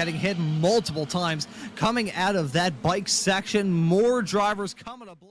getting hit multiple times coming out of that bike section. More drivers coming to blows.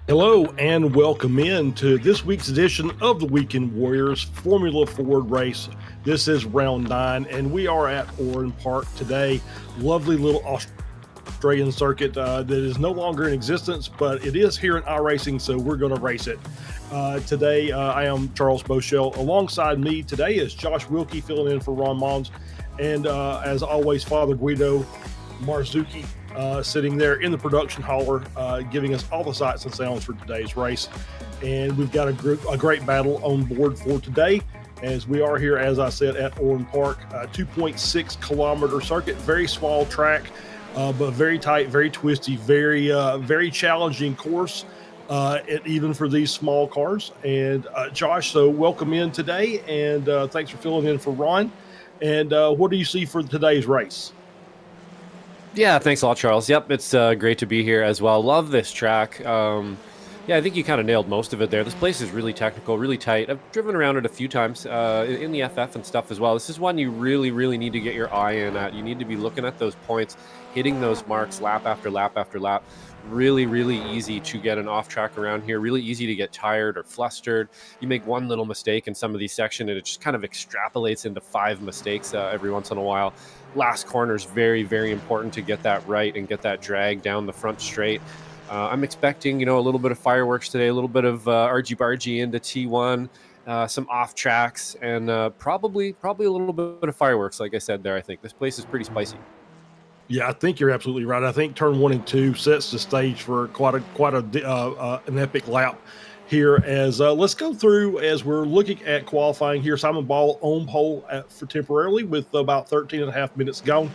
Hello and welcome in to this week's edition of the Weekend Warriors Formula Ford race. This is round 9 and we are at Oran Park today. Lovely little Australian circuit that is no longer in existence, but it is here in iRacing, so we're going to race it. Today I am Charles Boshell. Alongside me today is Josh Wilkie filling in for Ron Mons, and as always, Father Guido Marzucchi sitting there in the production hauler, giving us all the sights and sounds for today's race. And we've got a great battle on board for today, as we are here, as I said, at Oran Park, 2.6 kilometer circuit, very small track, but very tight, very twisty, very challenging course, even for these small cars. And Josh, so welcome in today, and thanks for filling in for Ron. And what do you see for today's race? Yeah, thanks a lot, Charles. Yep, it's great to be here as well. Love this track. Yeah, I think you kind of nailed most of it there. This place is really technical, really tight. I've driven around it a few times in the FF and stuff as well. This is one you really, really need to get your eye in at. You need to be looking at those points, hitting those marks lap after lap after lap. Really, really easy to get an off track around here, really easy to get tired or flustered. You make one little mistake in some of these sections and it just kind of extrapolates into 5 mistakes every once in a while. Last corner is very, very important to get that right and get that drag down the front straight. I'm expecting, a little bit of fireworks today, a little bit of argy-bargy into T1, some off tracks, and probably a little bit of fireworks. Like I said there, I think this place is pretty spicy. Yeah, I think you're absolutely right. I think turn 1 and 2 sets the stage for quite an epic lap here. As let's go through as we're looking at qualifying here. Simon Ball on pole for temporarily with about 13 and a half minutes gone.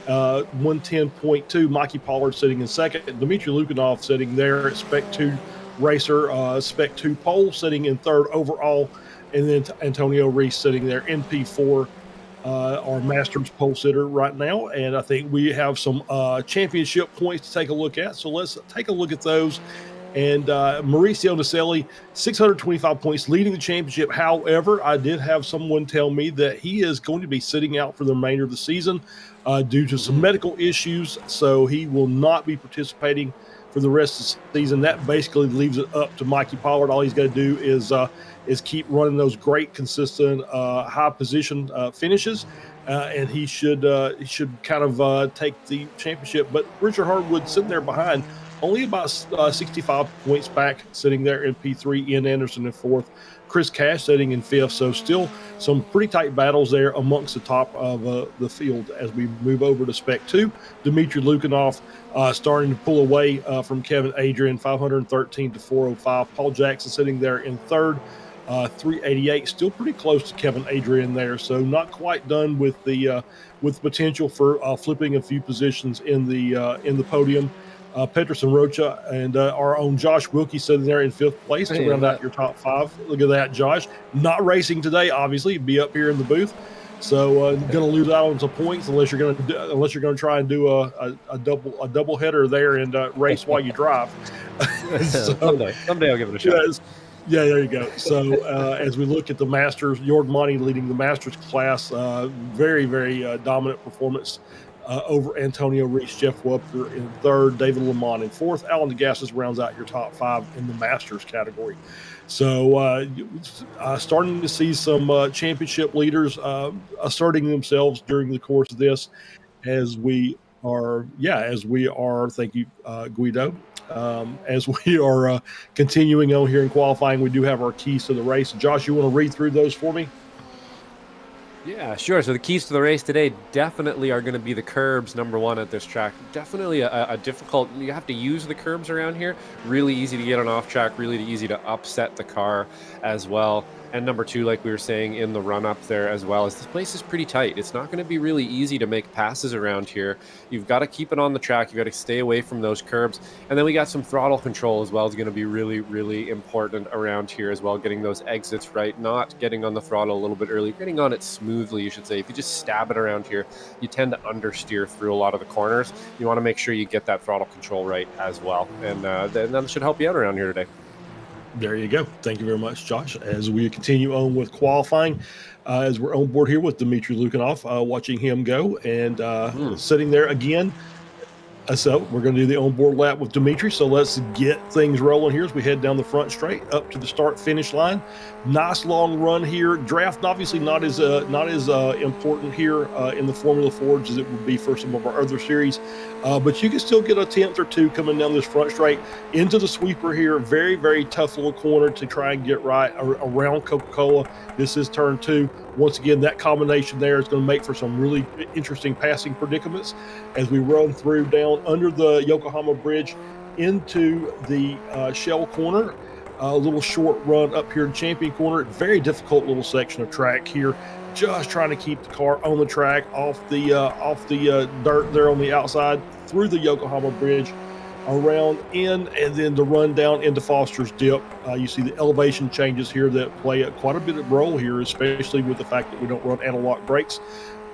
110.2. Mikey Pollard sitting in second. Dmitry Lukanov sitting there at Spec 2 racer, Spec 2 pole sitting in third overall, and then Antonio Reese sitting there in P4. Our Masters pole sitter right now, and I think we have some championship points to take a look at. So let's take a look at those. And Mauricio Naselli, 625 points, leading the championship. However, I did have someone tell me that he is going to be sitting out for the remainder of the season due to some medical issues, so he will not be participating for the rest of the season. That basically leaves it up to Mikey Pollard. All he's got to do is keep running those great, consistent, high position finishes, and he should kind of take the championship. But Richard Hardwood sitting there behind, only about 65 points back, sitting there in P3. Ian Anderson in fourth. Chris Cash sitting in fifth. So still some pretty tight battles there amongst the top of the field as we move over to Spec 2. Dmitry Lukanov starting to pull away from Kevin Adrian, 513 to 405. Paul Jackson sitting there in third. 388, still pretty close to Kevin Adrian there, so not quite done with the potential for flipping a few positions in the podium. Peterson Rocha and our own Josh Wilkie sitting there in fifth place to round out your top 5. Look at that, Josh. Not racing today, obviously. Be up here in the booth, so going to lose out on some points unless you're going to try and do a double header there and race while you drive. So, someday I'll give it a shot. Yeah, there you go. So as we look at the Masters, Jorg Monty leading the Masters class, very, very dominant performance over Antonio Reese, Jeff Webster in third, David Lamont in fourth. Alan DeGassis rounds out your top 5 in the Masters category. So starting to see some championship leaders asserting themselves during the course of this as we are, thank you, Guido. As we are continuing on here in qualifying, we do have our keys to the race. Josh, you want to read through those for me? Yeah, sure. So the keys to the race today definitely are going to be the curbs, number 1 at this track. Definitely a difficult, you have to use the curbs around here. Really easy to get on off track, really easy to upset the car as well. And number 2, like we were saying in the run up there as well, is this place is pretty tight. It's not going to be really easy to make passes around here. You've got to keep it on the track. You've got to stay away from those curbs. And then we got some throttle control as well. Is going to be really, really important around here as well. Getting those exits right, not getting on the throttle a little bit early, getting on it smoothly, you should say. If you just stab it around here, you tend to understeer through a lot of the corners. You want to make sure you get that throttle control right as well. And that should help you out around here today. There you go. Thank you very much, Josh. As we continue on with qualifying, as we're on board here with Dmitry Lukanov, watching him go and sitting there again. So we're going to do the onboard lap with Dmitry. So let's get things rolling here as we head down the front straight up to the start-finish line. Nice long run here. Draft obviously not as important here in the Formula Fords as it would be for some of our other series, but you can still get a 10th or 2 coming down this front straight into the sweeper here. Very, very tough little corner to try and get right around Coca-Cola. This is turn 2. Once again, that combination there is going to make for some really interesting passing predicaments as we run through down under the Yokohama Bridge into the Shell corner. A little short run up here in Champion Corner. Very difficult little section of track here. Just trying to keep the car on the track off the dirt there on the outside through the Yokohama Bridge, around in, and then the run down into Foster's Dip. You see the elevation changes here that play quite a bit of role here, especially with the fact that we don't run anti-lock brakes.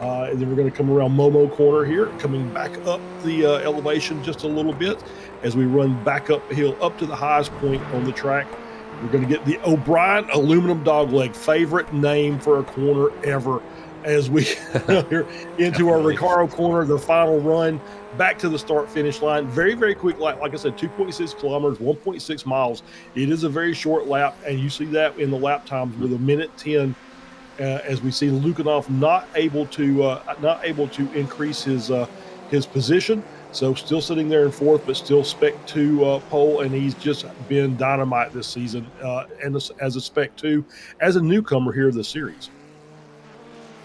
And then we're going to come around Momo Corner here, coming back up the elevation just a little bit as we run back up the hill up to the highest point on the track. We're going to get the O'Brien aluminum dogleg, favorite name for a corner ever. as we here into our Recaro corner, the final run back to the start-finish line. Very, very quick lap. Like I said, 2.6 kilometers, 1.6 miles. It is a very short lap, and you see that in the lap times with a minute 10. As we see Lukanov not able to increase his position, so still sitting there in fourth, but still Spec 2 pole, and he's just been dynamite this season, and as a Spec 2, as a newcomer here to the series.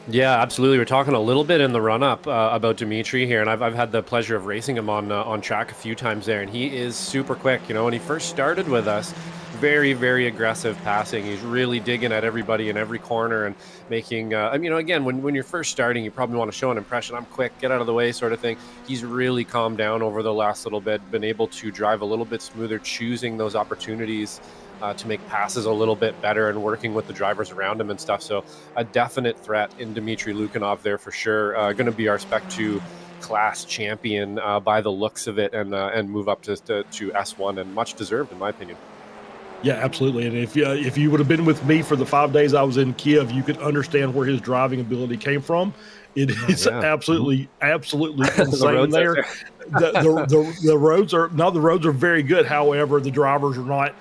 Yeah, absolutely. We're talking a little bit in the run-up about Dimitri here, and I've had the pleasure of racing him on track a few times there, and he is super quick. You know, when he first started with us, very, very aggressive passing. He's really digging at everybody in every corner and making, you know, again, when you're first starting, you probably want to show an impression. I'm quick, get out of the way sort of thing. He's really calmed down over the last little bit, been able to drive a little bit smoother, choosing those opportunities to make passes a little bit better and working with the drivers around him and stuff. So a definite threat in Dmitry Lukanov there for sure. Going to be our Spec 2 class champion by the looks of it, and move up to S1, and much deserved in my opinion. Yeah, absolutely. And if you would have been with me for the 5 days I was in Kiev, you could understand where his driving ability came from. It is absolutely insane there. The roads are very good. However, the drivers are not.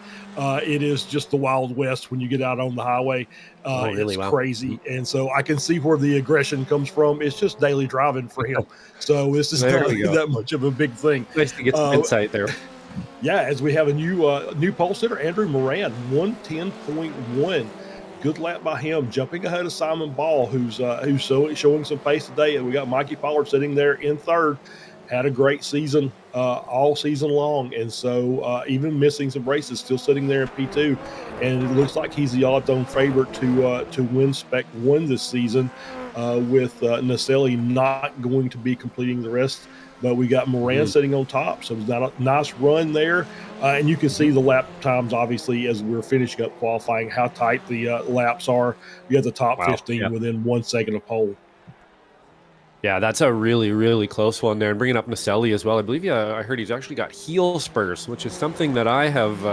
It is just the Wild West when you get out on the highway. It's crazy. And so I can see where the aggression comes from. It's just daily driving for him. So this is not that much of a big thing. Nice to get some insight there. Yeah, as we have a new pole sitter, Andrew Moran, 110.1. Good lap by him, jumping ahead of Simon Ball, who's showing some pace today. And we got Mikey Pollard sitting there in third. Had a great season all season long, and so even missing some races, still sitting there in P2. And it looks like he's the odds-on favorite to win Spec 1 this season, with Naselli not going to be completing the rest. But we got Moran sitting on top, so it's not a nice run there. And you can see the lap times, obviously, as we're finishing up qualifying, how tight the laps are. You have the top 15 within 1 second of pole. Yeah, that's a really, really close one there. And bringing up Naselli as well, I believe I heard he's actually got heel spurs, which is something that I've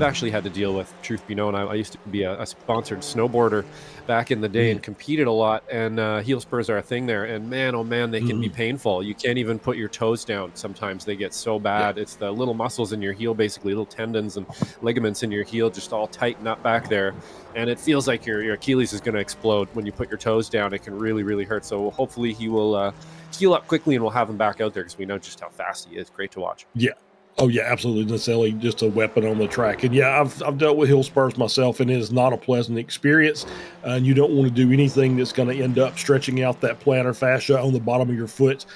actually had to deal with, truth be known. I used to be a sponsored snowboarder back in the day and competed a lot, and heel spurs are a thing there. And man, oh man, they can be painful. You can't even put your toes down. Sometimes they get so bad. It's the little muscles in your heel, basically little tendons and ligaments in your heel, just all tighten up back there. And it feels like your Achilles is going to explode when you put your toes down. It can really, really hurt. So hopefully he will heal up quickly, and we'll have him back out there, because we know just how fast he is. Great to watch. Yeah. Oh, yeah, absolutely. Naselli, just a weapon on the track. And, yeah, I've dealt with heel spurs myself, and it is not a pleasant experience. And you don't want to do anything that's going to end up stretching out that plantar fascia on the bottom of your foot,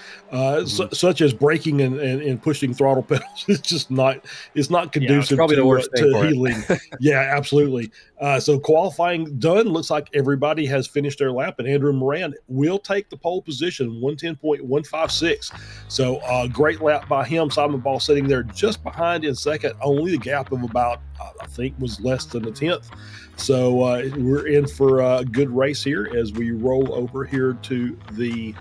such as braking and pushing throttle pedals. It's just not – it's not conducive to healing. Yeah, absolutely. So qualifying done. Looks like everybody has finished their lap, and Andrew Moran will take the pole position, 110.156. So great lap by him. Simon Ball sitting there just behind in second, only the gap of about, I think, was less than a tenth. So we're in for a good race here as we roll over here to the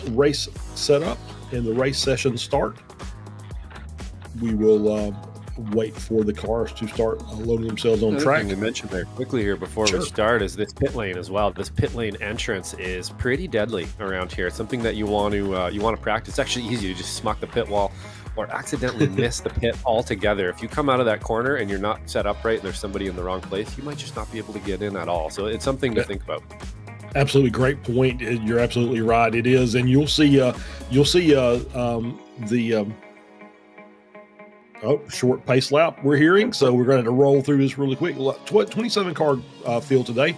race setup and the race session start. We will wait for the cars to start loading themselves on track. Thing to mention there quickly here before we start is this pit lane as well. This pit lane entrance is pretty deadly around here. It's something that you want to practice. It's actually easy to just smuck the pit wall or accidentally miss the pit altogether. If you come out of that corner and you're not set up right and there's somebody in the wrong place, you might just not be able to get in at all. So it's something to think about. Absolutely, great point. You're absolutely right. It is, and you'll see short pace lap we're hearing. So we're going to roll through this really quick. 27 car field today,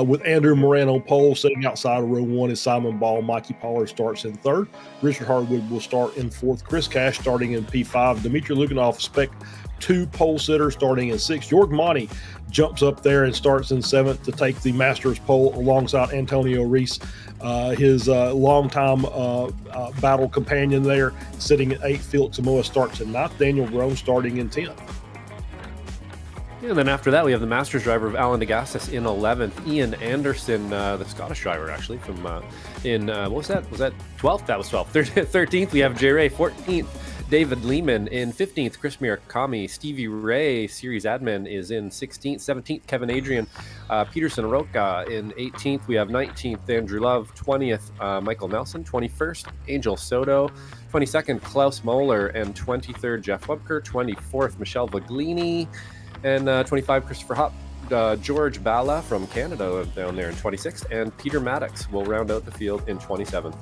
with Andrew Moran on pole. Sitting outside of row 1 is Simon Ball. Mikey Pollard starts in third. Richard Hardwood will start in fourth. Chris Cash starting in P5. Dmitry Lukanov, Spec 2 pole sitter, starting in sixth. Jorg Monty jumps up there and starts in seventh to take the Masters pole alongside Antonio Reese, his longtime battle companion there, sitting at 8th. Felix Samoa starts in 9th. Daniel Groen starting in 10th. Yeah, and then after that, we have the Masters driver of Alan Degassis in 11th. Ian Anderson, the Scottish driver, actually, from what was that? Was that 12th? That was 12th. 13th, we have J. Ray. 14th, David Lehman in 15th. Chris Mirakami. Stevie Ray, series admin, is in 16th. 17th, Kevin Adrian. Peterson Roca in 18th. We have 19th, Andrew Love. 20th, Michael Nelson. 21st, Angel Soto. 22nd, Klaus Moeller. And 23rd, Jeff Webker. 24th, Michelle Vaglini. And 25, Christopher Hopp. George Bala from Canada down there in 26th. And Peter Maddox will round out the field in 27th.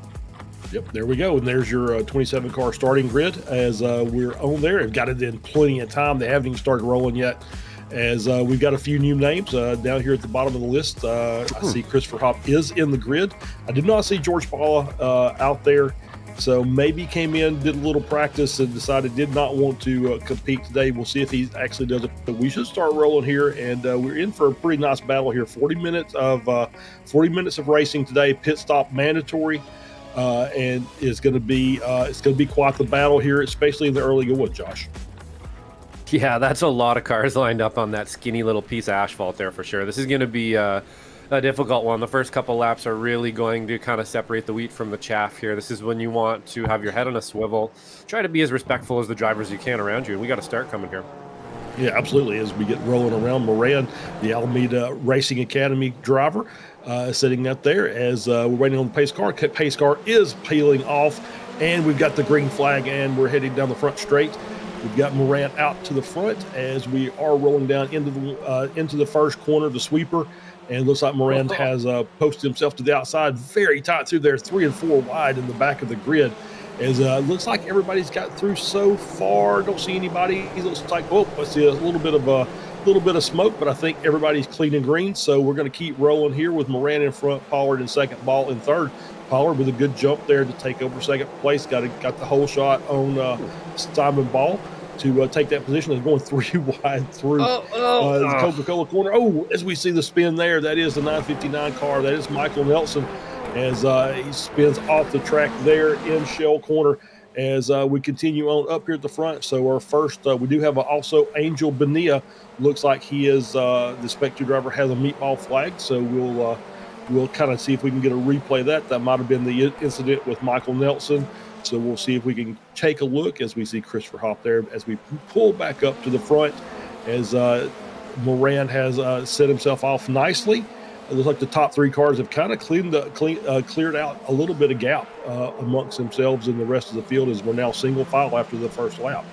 Yep, there we go. And there's your 27-car starting grid as we're on there. We've got it in plenty of time. They haven't even started rolling yet, as we've got a few new names down here at the bottom of the list. I see Christopher Hopp is in the grid. I did not see George Paula out there, so maybe came in, did a little practice, and decided did not want to compete today. We'll see if he actually does it. But we should start rolling here, and we're in for a pretty nice battle here. 40 minutes of racing today. Pit stop mandatory. And it's going to be quite the battle here, especially in the early going, Josh. Yeah, that's a lot of cars lined up on that skinny little piece of asphalt there for sure. This is going to be a difficult one. The first couple laps are really going to kind of separate the wheat from the chaff here. This is when you want to have your head on a swivel. Try to be as respectful as the drivers you can around you, and we got to start coming here. Yeah, absolutely. As we get rolling around, Moran, the Alameda Racing Academy driver, sitting up there as we're waiting on the pace car. Pace car is peeling off, and we've got the green flag, and we're heading down the front straight. We've got Moran out to the front as we are rolling down into the first corner of the sweeper, and it looks like Moran has posted himself to the outside, very tight through there, 3 and 4 wide in the back of the grid. As looks like everybody's got through so far. Don't see anybody. He looks like, I see a little bit of smoke, but I think everybody's clean and green. So we're going to keep rolling here with Moran in front, Pollard in second, Ball in third. Pollard with a good jump there to take over second place. Got the whole shot on Simon Ball to take that position. Is going 3 wide through the Coca-Cola corner. Oh, as we see the spin there, that is the 959 car. That is Michael Nelson, as he spins off the track there in shell corner as we continue on up here at the front. So our first, we do have also Angel Bonilla. Looks like he is the Spec 2 driver, has a meatball flag. So we'll kind of see if we can get a replay of that. That might have been the incident with Michael Nelson. So we'll see if we can take a look as we see Christopher Hopp there as we pull back up to the front as Moran has set himself off nicely. It looks like the top 3 cars have kind of cleared out a little bit of gap amongst themselves and the rest of the field as we're now single file after the first lap.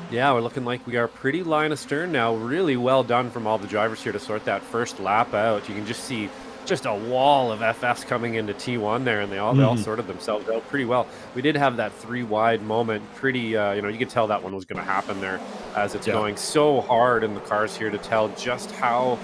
Yeah, we're looking like we are pretty line astern now. Really well done from all the drivers here to sort that first lap out. You can just see just a wall of FFs coming into T1 there, and they all sorted themselves out pretty well. We did have that 3 wide moment. Pretty, you could tell that one was going to happen there as it's going so hard in the cars here to tell just how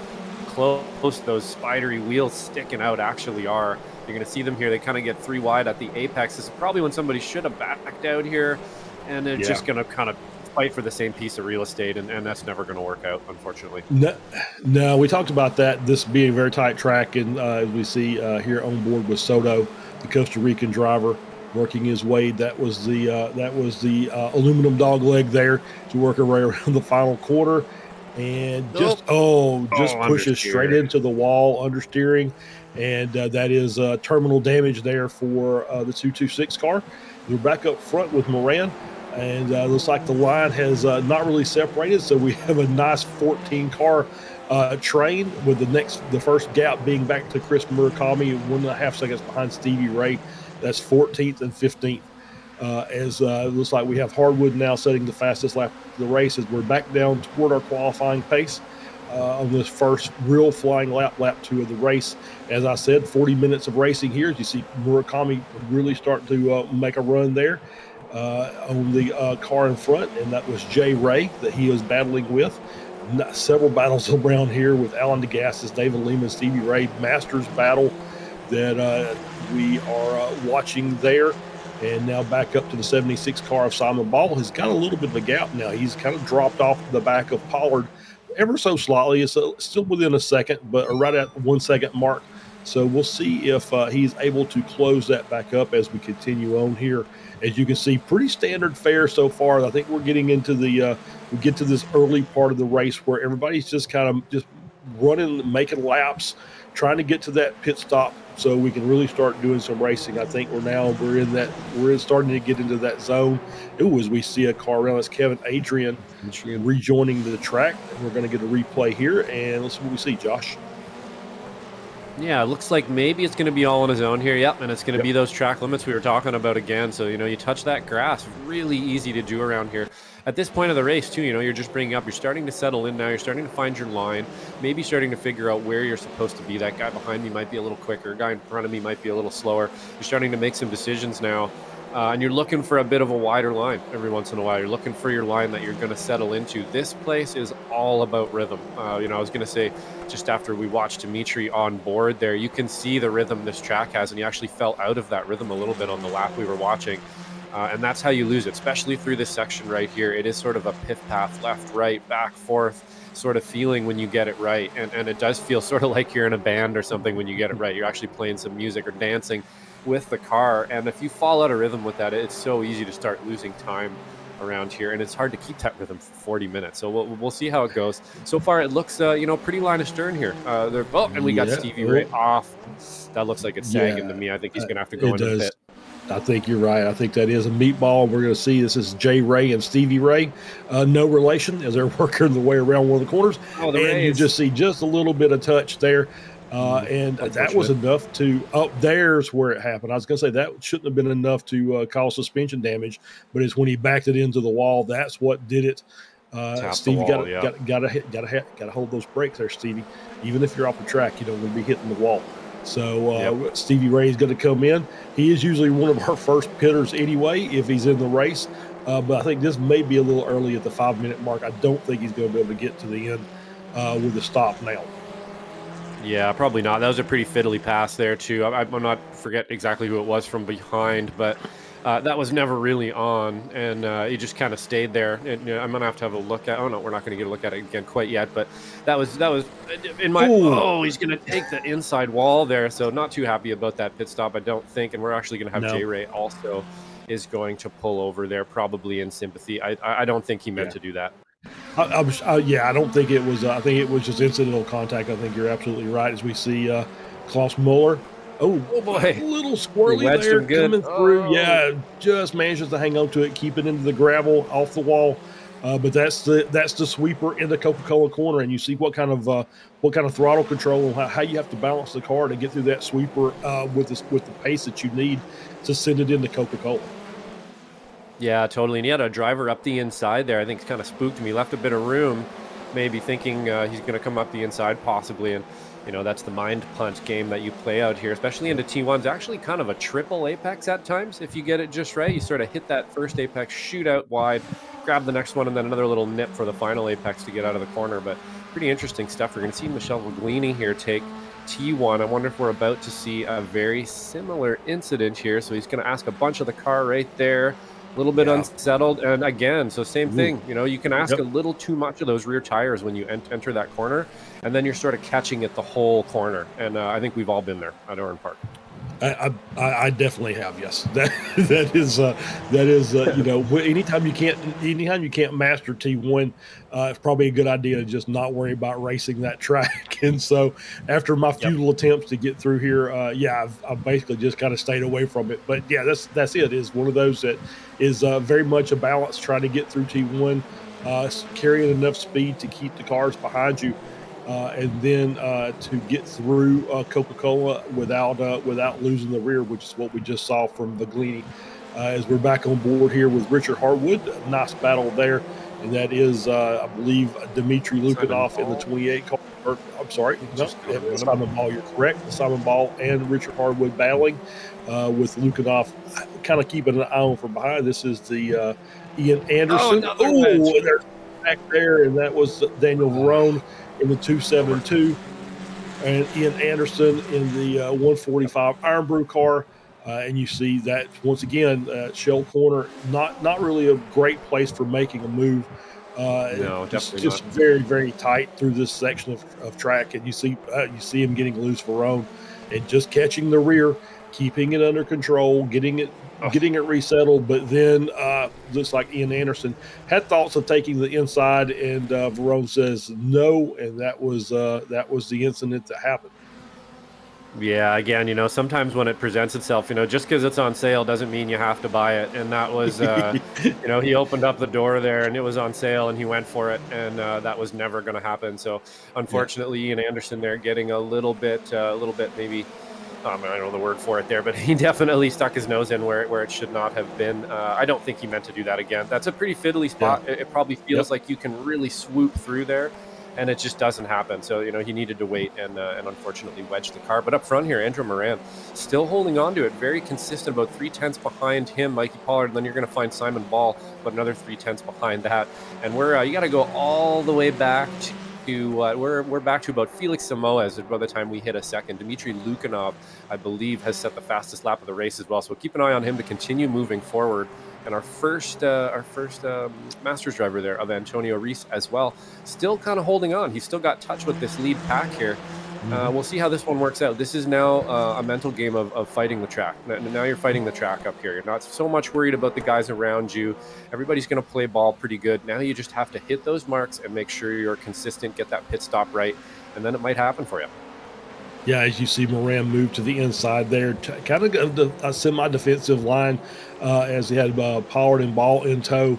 close those spidery wheels sticking out actually are. You're going to see them here. They kind of get 3 wide at the apex. This is probably when somebody should have backed out here, and they're just going to kind of fight for the same piece of real estate, and that's never going to work out, unfortunately. No, we talked about that, this being a very tight track, and as we see here on board with Soto, the Costa Rican driver, working his way. That was the aluminum dog leg there to work our way around the final quarter. And just pushes straight into the wall, understeering, and that is terminal damage there for the 226 car. They're back up front with Moran, and looks like the line has not really separated, so we have a nice 14-car train with the first gap being back to Chris Murakami, 1.5 seconds behind Stevie Ray. That's 14th and 15th. As it looks like we have Hardwood now setting the fastest lap of the race as we're back down toward our qualifying pace on this first real flying lap 2 of the race. As I said, 40 minutes of racing here. As you see Murakami really start to make a run there on the car in front, and that was Jay Ray that he was battling with. Several battles around here with Alan DeGassis, David Lehman, Stevie Ray, Masters battle that we are watching there. And now back up to the 76 car of Simon Ball. He's got a little bit of a gap now. He's kind of dropped off the back of Pollard ever so slightly. It's still within a second, but right at the 1 second mark. So we'll see if he's able to close that back up as we continue on here. As you can see, pretty standard fare so far. I think we're getting into we get to this early part of the race where everybody's just kind of running, making laps, trying to get to that pit stop so we can really start doing some racing. I think we're starting to get into that zone. As we see a car around us, Kevin Adrian rejoining the track. We're going to get a replay here, and let's see what we see, Josh. Yeah, it looks like maybe it's going to be all on his own here. Yep, and it's going to be those track limits we were talking about again. So, you touch that grass, really easy to do around here. At this point of the race, too, you're just bringing up, you're starting to settle in now. You're starting to find your line, maybe starting to figure out where you're supposed to be. That guy behind me might be a little quicker. Guy in front of me might be a little slower. You're starting to make some decisions now. And you're looking for a bit of a wider line every once in a while. You're looking for your line that you're going to settle into. This place is all about rhythm. I was going to say, just after we watched Dimitri on board there, you can see the rhythm this track has, and he actually fell out of that rhythm a little bit on the lap we were watching. And that's how you lose it, especially through this section right here. It is sort of a pith path, left, right, back, forth sort of feeling when you get it right. And it does feel sort of like you're in a band or something when you get it right. You're actually playing some music or dancing with the car, and if you fall out of rhythm with that, it's so easy to start losing time around here, and it's hard to keep that rhythm for 40 minutes. So we'll see how it goes. So far, it looks pretty line of stern here. And we got Stevie Ray off. That looks like it's sagging to me. I think he's gonna have to go into the pit. I think you're right. I think that is a meatball. We're going to see this is Jay Ray and Stevie Ray. No relation, as they're working their way around one of the corners. And you just see just a little bit of touch there. And that was enough to there's where it happened. I was going to say that shouldn't have been enough to cause suspension damage, but it's when he backed it into the wall. That's what did it. Stevie got to hold those brakes there, Stevie. Even if you're off the track, you don't want to be hitting the wall. So Stevie Ray is going to come in. He is usually one of our first pitters anyway if he's in the race. But I think this may be a little early at the 5-minute mark. I don't think he's going to be able to get to the end with a stop now. Yeah, probably not. That was a pretty fiddly pass there, too. I'm not forget exactly who it was from behind, but that was never really on, and he just kind of stayed there. And I'm going to have a look at. Oh no, we're not going to get a look at it again quite yet. But that was in my. Ooh. Oh, he's going to take the inside wall there. So not too happy about that pit stop, I don't think. And we're actually going to have J Ray also is going to pull over there, probably in sympathy. I don't think he meant to do that. I don't think it was. I think it was just incidental contact. I think you're absolutely right. As we see Klaus Muller. Oh boy, a little squirrely there coming through. Yeah, just manages to hang on to it, keep it into the gravel off the wall. But that's the sweeper in the Coca-Cola corner, and you see what kind of throttle control and how you have to balance the car to get through that sweeper with the pace that you need to send it into Coca-Cola. Yeah, totally. And he had a driver up the inside there. I think it's kind of spooked me. Left a bit of room, maybe thinking he's going to come up the inside possibly. And, that's the mind punch game that you play out here, especially into T1's actually kind of a triple apex at times. If you get it just right, you sort of hit that first apex, shoot out wide, grab the next one, and then another little nip for the final apex to get out of the corner. But pretty interesting stuff. We're going to see Michel Voglini here take T1. I wonder if we're about to see a very similar incident here. So he's going to ask a bunch of the car right there. A little bit unsettled, and again, so same thing. You can ask a little too much of those rear tires when you enter that corner, and then you're sort of catching it the whole corner. And I think we've all been there at Oran Park. I definitely have, yes. That is anytime you can't master T1, it's probably a good idea to just not worry about racing that track. And so after my futile attempts to get through here, I've basically just kind of stayed away from it. But yeah, that's it. It's one of those that is very much a balance, trying to get through T1, carrying enough speed to keep the cars behind you. And then to get through Coca-Cola without losing the rear, which is what we just saw from Voglini. As we're back on board here with Richard Harwood, a nice battle there, and that is, I believe, Dmitry Lukanov in the 28 car. Simon Ball. You're correct. Simon Ball and Richard Harwood battling with Lukanov, kind of keeping an eye on from behind. This is the Ian Anderson. They're back there, and that was Daniel Verone in the 272, and Ian Anderson in the 145 Iron Brew car. And you see that once again, Shell Corner, not really a great place for making a move. No, definitely just not. very, very tight through this section of track, and you see him getting loose for Verone and just catching the rear. keeping it under control, getting it resettled. But then looks like Ian Anderson had thoughts of taking the inside, and Verone says no, and that was the incident that happened. Yeah, again, sometimes when it presents itself, just because it's on sale doesn't mean you have to buy it. And that was, he opened up the door there and it was on sale and he went for it. And that was never going to happen. So unfortunately, Ian Anderson there getting a little bit maybe, I don't know the word for it there, but he definitely stuck his nose in where it should not have been. I don't think he meant to do that again. That's a pretty fiddly spot. Yeah. It probably feels like you can really swoop through there. And it just doesn't happen. So, he needed to wait and unfortunately wedged the car. But up front here, Andrew Moran still holding on to it. Very consistent, about 3/10 behind him, Mikey Pollard. And then you're going to find Simon Ball, but another 3/10 behind that. And you got to go all the way back to, we're back to about Felix Samoes by the time we hit a second. Dmitry Lukanov, I believe, has set the fastest lap of the race as well. So keep an eye on him to continue moving forward. And our first Masters driver there of Antonio Reese as well, still kind of holding on. He's still got touch with this lead pack here. We'll see how this one works out. This is now a mental game of fighting the track. Now you're fighting the track up here. You're not so much worried about the guys around you. Everybody's going to play ball pretty good. Now you just have to hit those marks and make sure you're consistent, get that pit stop right, and then it might happen for you. Yeah, as you see Moran move to the inside there, kind of a semi-defensive line as he had Pollard and Ball in tow,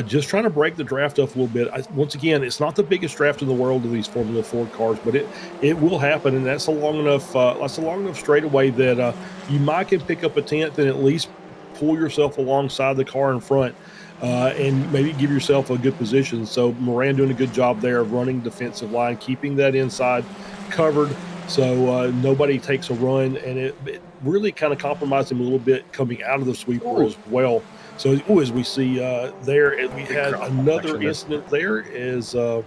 just trying to break the draft up a little bit. Once again, it's not the biggest draft in the world of these Formula Ford cars, but it will happen, and that's a long enough straightaway that you might can pick up a 10th and at least pull yourself alongside the car in front. And maybe give yourself a good position. So Moran doing a good job there of running defensive line, keeping that inside covered so nobody takes a run, and it really kind of compromised him a little bit coming out of the sweeper as well. So as we see there, we had another incident there is got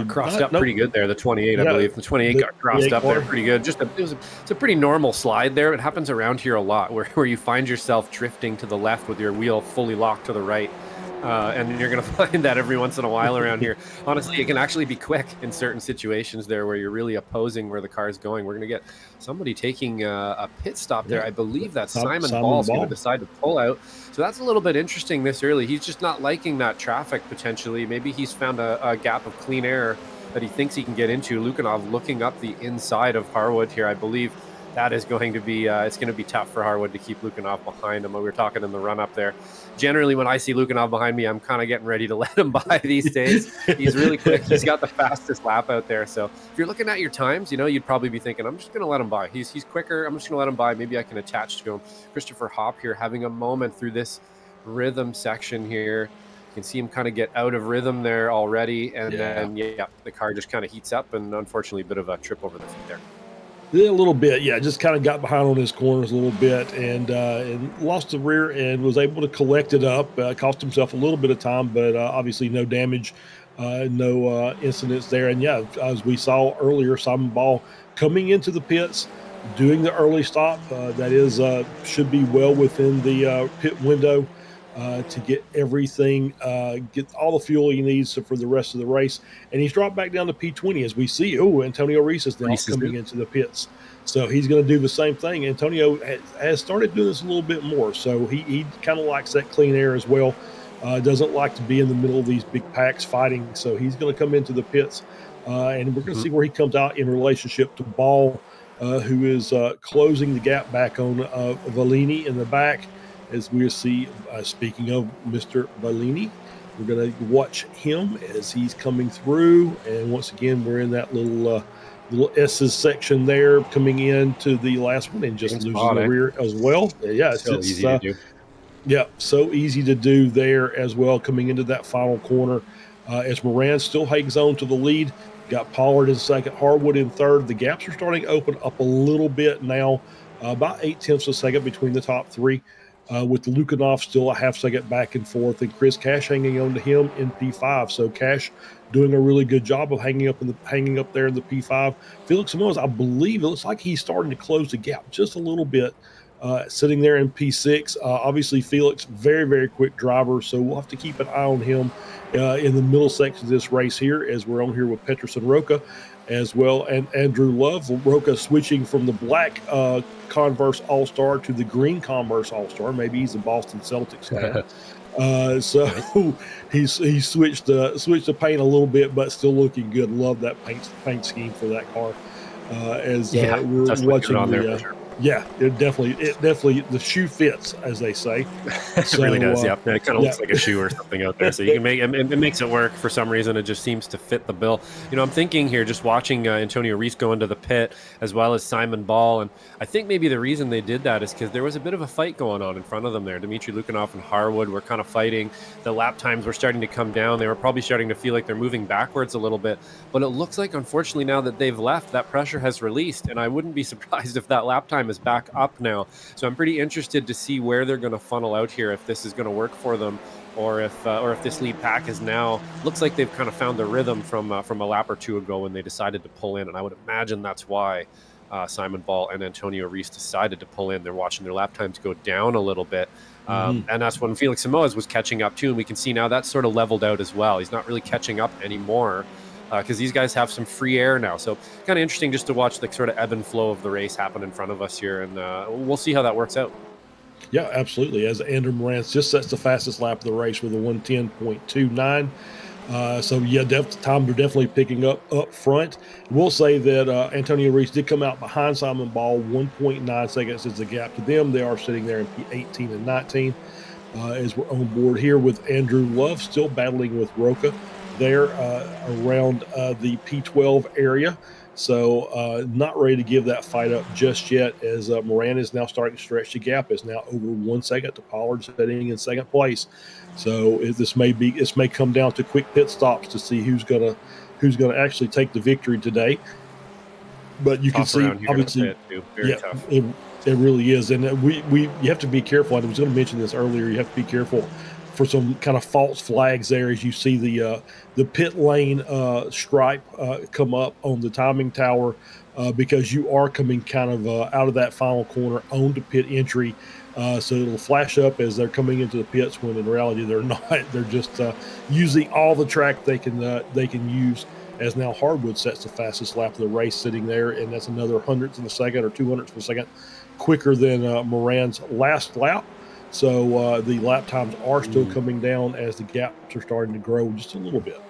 crossed up pretty good there. The 28, I believe. The 28 got crossed up there pretty good. It's a pretty normal slide there. It happens around here a lot where you find yourself drifting to the left with your wheel fully locked to the right. And you're going to find that every once in a while around here. Honestly, it can actually be quick in certain situations there where you're really opposing where the car is going. We're going to get somebody taking a pit stop there. I believe that Simon Ball's going to decide to pull out. So that's a little bit interesting this early. He's just not liking that traffic potentially. Maybe he's found a gap of clean air that he thinks he can get into. Lukanov looking up the inside of Harwood here, I believe. That is going to be it's going to be tough for Harwood to keep Lukanov behind him. We were talking in the run up there. Generally, when I see Lukanov behind me, I'm kind of getting ready to let him by these days. He's really quick. He's got the fastest lap out there. So if you're looking at your times, you'd probably be thinking, I'm just going to let him by. He's quicker. I'm just going to let him by. Maybe I can attach to him. Christopher Hopp here having a moment through this rhythm section here. You can see him kind of get out of rhythm there already. And then, the car just kind of heats up. And unfortunately, a bit of a trip over the feet there. Yeah, a little bit, just kind of got behind on his corners a little bit and lost the rear and was able to collect it up. Cost himself a little bit of time, but obviously no damage, no incidents there. And as we saw earlier, Simon Ball coming into the pits, doing the early stop. That is should be well within the pit window to get everything, get all the fuel he needs for the rest of the race. And he's dropped back down to P20 as we see. Antonio Reese is now coming into the pits. So he's going to do the same thing. Antonio has started doing this a little bit more. So he kind of likes that clean air as well. Doesn't like to be in the middle of these big packs fighting. So he's going to come into the pits. And we're going to see where he comes out in relationship to Ball, who is closing the gap back on Valini in the back. As we see, speaking of Mr. Valini, we're going to watch him as he's coming through. And once again, we're in that little S's section there coming into the last one and just losing the rear as well. Yeah, it's easy to do. Yeah, so easy to do there as well coming into that final corner. As Moran still hangs on to the lead. Got Pollard in second, Harwood in third. The gaps are starting to open up a little bit now, about 0.8 of a second between the top three. With Lukanov still a half second back and forth, and Chris Cash hanging on to him in P5. So Cash doing a really good job of hanging up there in the P5. Felix Samoes, I believe it looks like he's starting to close the gap just a little bit, sitting there in P6. Obviously, Felix, very, very quick driver, so we'll have to keep an eye on him in the middle section of this race here, as we're on here with Peterson Roca as well, and Andrew Love. Roca switching from the black Converse All-Star to the green Converse All-Star. Maybe he's a Boston Celtics fan. So he switched the paint a little bit, but still looking good. Love that paint scheme for that car. We're watching on there for sure. Yeah, it definitely the shoe fits, as they say. It really does. Yeah, it kind of looks like a shoe or something out there. So you can make it makes it work for some reason. It just seems to fit the bill. I'm thinking here, just watching Antonio Reese go into the pit as well as Simon Ball, and I think maybe the reason they did that is because there was a bit of a fight going on in front of them there. Dmitry Lukanov and Harwood were kind of fighting. The lap times were starting to come down. They were probably starting to feel like they're moving backwards a little bit. But it looks like, unfortunately, now that they've left, that pressure has released, and I wouldn't be surprised if that lap time is back up now. So I'm pretty interested to see where they're going to funnel out here, if this is going to work for them, or if this lead pack is now looks like they've kind of found the rhythm from a lap or two ago when they decided to pull in. And I would imagine that's why Simon Ball and Antonio Reese decided to pull in. They're watching their lap times go down a little bit. And that's when Felix Simoes was catching up too. And we can see now that's sort of leveled out as well. He's not really catching up anymore, because these guys have some free air now. So kind of interesting just to watch the sort of ebb and flow of the race happen in front of us here. And we'll see how that works out. Yeah, absolutely. As Andrew Moran just sets the fastest lap of the race with a 1:10.29. Time they're definitely picking up front. We'll say that Antonio Reese did come out behind Simon Ball. 1.9 seconds is the gap to them. They are sitting there in P18 and 19 as we're on board here with Andrew Love still battling with Roca there around the P12 area. So not ready to give that fight up just yet, as Moran is now starting to stretch the gap. Is now over 1 second to Pollard, sitting in second place. So this may come down to quick pit stops to see who's gonna actually take the victory today. But you can see, obviously, tough. It really is, and you have to be careful. I was going to mention this earlier. You have to be careful for some kind of false flags there as you see the pit lane stripe come up on the timing tower, because you are coming kind of out of that final corner onto pit entry. So it'll flash up as they're coming into the pits, when in reality they're not. They're just using all the track they can use. As now Hardwood sets the fastest lap of the race, sitting there, and that's another hundredths of a second or 200ths of a second quicker than Moran's last lap. So the lap times are still coming down as the gaps are starting to grow just a little bit.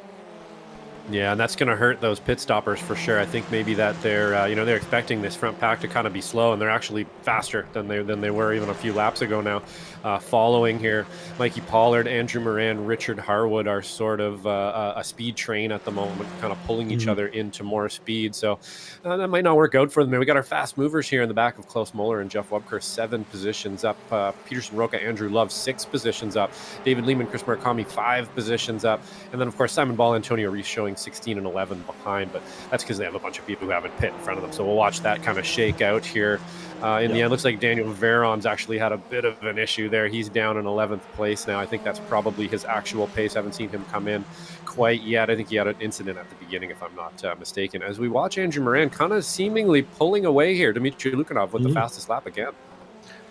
Yeah, and that's going to hurt those pit stoppers for sure. I think maybe that they're expecting this front pack to kind of be slow, and they're actually faster than they were even a few laps ago now. Following here, Mikey Pollard, Andrew Moran, Richard Harwood are sort of a speed train at the moment, kind of pulling each other into more speed. So that might not work out for them. We got our fast movers here in the back of Klaus Muller and Jeff Webker, 7 positions up. Peterson Roca, Andrew Love, 6 positions up. David Lehman, Chris Murakami, 5 positions up. And then, of course, Simon Ball, Antonio Reese showing 16 and 11 behind, but that's because they have a bunch of people who haven't pit in front of them. So we'll watch that kind of shake out here. In the end, looks like Daniel Veron's actually had a bit of an issue there. He's down in 11th place now. I think that's probably his actual pace. I haven't seen him come in quite yet. I think he had an incident at the beginning, if I'm not mistaken. As we watch Andrew Moran kind of seemingly pulling away here, Dmitry Lukanov with the fastest lap again.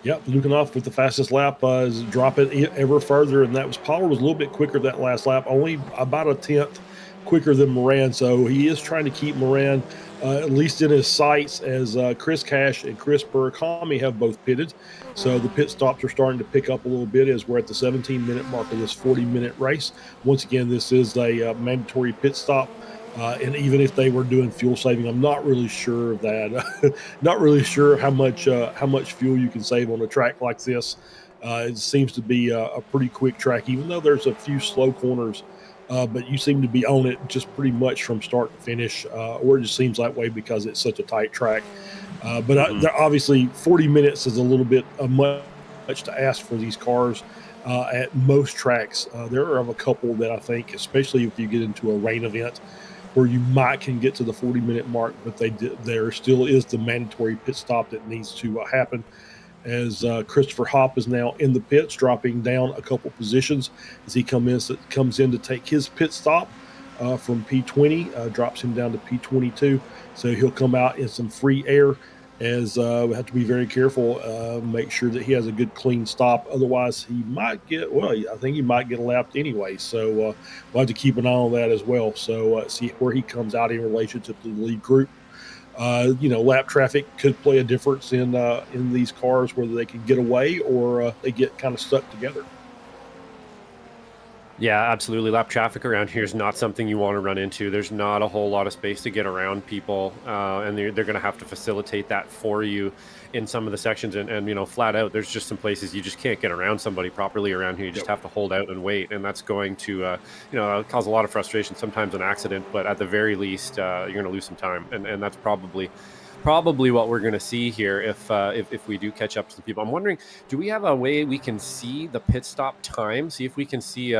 Yep, Lukanov with the fastest lap is dropping ever further, and that was Pollard was a little bit quicker that last lap, only about a tenth quicker than Moran. So he is trying to keep Moran at least in his sights, as Chris Cash and Chris Murakami have both pitted. So the pit stops are starting to pick up a little bit as we're at the 17-minute mark of this 40-minute race. Once again, this is a mandatory pit stop. And even if they were doing fuel saving, I'm not really sure of that. Not really sure how much fuel you can save on a track like this. It seems to be a pretty quick track, even though there's a few slow corners. But you seem to be on it just pretty much from start to finish, or it just seems that way because it's such a tight track. But obviously 40 minutes is a little bit much to ask for these cars at most tracks. There are a couple that I think, especially if you get into a rain event, where you can get to the 40-minute mark, but there still is the mandatory pit stop that needs to happen. As Christopher Hopp is now in the pits, dropping down a couple positions as he comes in to take his pit stop from P20, drops him down to P22. So he'll come out in some free air as we have to be very careful, make sure that he has a good clean stop. Otherwise, he might get, well, I think he might get lapped anyway. So we'll have to keep an eye on that as well. So see where he comes out in relationship to the lead group. Lap traffic could play a difference in these cars, whether they can get away or they get kind of stuck together. Yeah, absolutely. Lap traffic around here is not something you want to run into. There's not a whole lot of space to get around people, and they're going to have to facilitate that for you in some of the sections. And flat out, there's just some places you just can't get around somebody properly around here. You just have to hold out and wait, and that's going to cause a lot of frustration, sometimes an accident, but at the very least, you're going to lose some time, and that's probably what we're going to see here if we do catch up to the people. I'm wondering, do we have a way we can see the pit stop time? See if we can see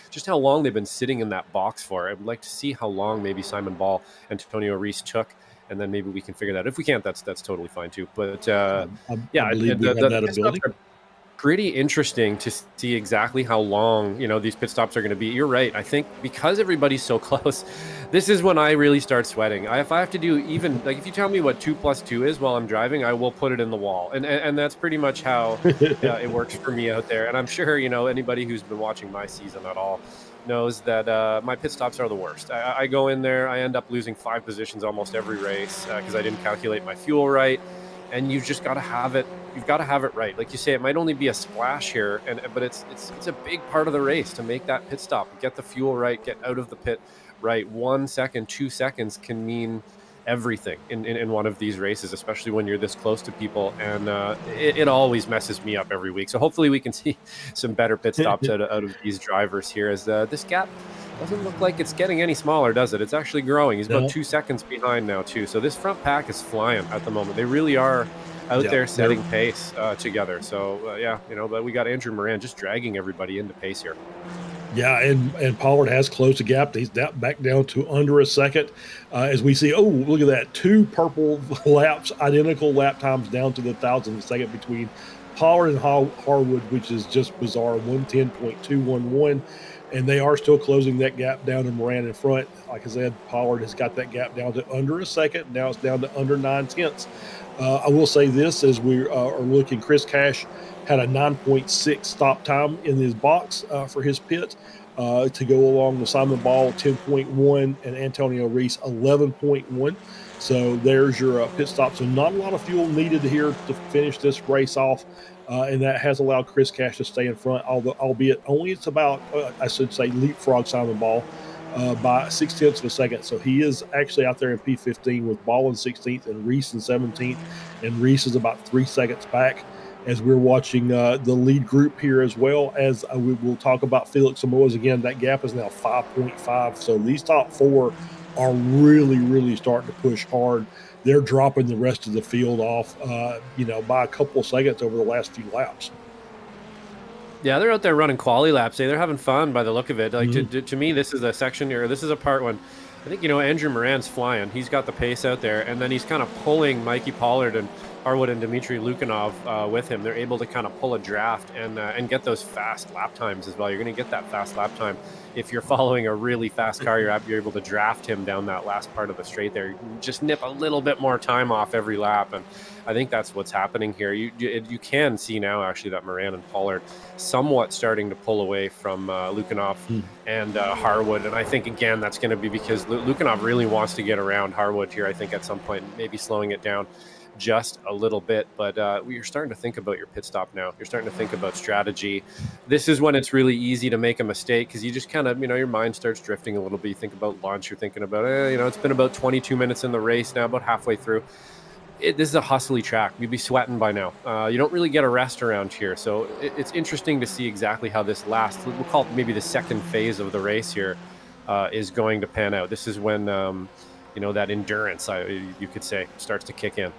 just how long they've been sitting in that box for. I'd like to see how long maybe Simon Ball and Antonio Reese took, and then maybe we can figure that out. If we can't, that's totally fine too. But I believe we have that ability. Pretty interesting to see exactly how long these pit stops are going to be. You're right. I think because everybody's so close, this is when I really start sweating. If I have to do even if you tell me what 2 + 2 is while I'm driving, I will put it in the wall, and that's pretty much how it works for me out there. And I'm sure anybody who's been watching my season at all knows that my pit stops are the worst. I go in there, I end up losing 5 positions almost every race because I didn't calculate my fuel right. And you've just got to have it. You've got to have it right. Like you say, it might only be a splash here, but it's a big part of the race to make that pit stop, get the fuel right, get out of the pit right. 1 second, 2 seconds can mean everything in one of these races, especially when you're this close to people. And it always messes me up every week. So hopefully we can see some better pit stops out of these drivers here, as this gap doesn't look like it's getting any smaller, does it? It's actually growing. He's about 2 seconds behind now, too. So this front pack is flying at the moment. They really are out there setting pace together. So, but we got Andrew Moran just dragging everybody into pace here. Yeah, and Pollard has closed the gap. He's back down to under a second. As we see, look at that. 2 purple laps, identical lap times down to the thousandth of a second between Pollard and Harwood, which is just bizarre, 110.211. And they are still closing that gap down to Moran in front. Like I said, Pollard has got that gap down to under a second. Now it's down to under 9/10. I will say this as we are looking, Chris Cash had a 9.6 stop time in his box for his pit to go along with Simon Ball, 10.1, and Antonio Reese, 11.1. So there's your pit stop. So not a lot of fuel needed here to finish this race off. And that has allowed Chris Cash to stay in front, albeit only it's about, I should say, leapfrog Simon Ball by 0.6 of a second. So he is actually out there in P15 with Ball in 16th and Reese in 17th. And Reese is about 3 seconds back as we're watching the lead group here, as well as we will talk about Felix Samoas. Again, that gap is now 5.5. So these top 4 are really, really starting to push hard. They're dropping the rest of the field off, by a couple of seconds over the last few laps. Yeah, they're out there running quali laps. They're having fun by the look of it. Like to me, this is a section here. This is a part when I think Andrew Moran's flying. He's got the pace out there, and then he's kind of pulling Mikey Pollard and Harwood and Dmitry Lukanov with him. They're able to kind of pull a draft and get those fast lap times as well. You're going to get that fast lap time if you're following a really fast car. You're able to draft him down that last part of the straight there. You just nip a little bit more time off every lap, and I think that's what's happening here. You can see now actually that Moran and Pollard somewhat starting to pull away from Lukanov and Harwood, and I think again that's going to be because Lukanov really wants to get around Harwood here. I think at some point maybe slowing it down just a little bit, but you're starting to think about your pit stop now. You're starting to think about strategy. This is when it's really easy to make a mistake because you just kind of, your mind starts drifting a little bit. You think about launch. You're thinking about, it's been about 22 minutes in the race now, about halfway through. This is a hustly track. You'd be sweating by now. You don't really get a rest around here. So it's interesting to see exactly how this last, we'll call it maybe the second phase of the race here, is going to pan out. This is when, that endurance, you could say, starts to kick in.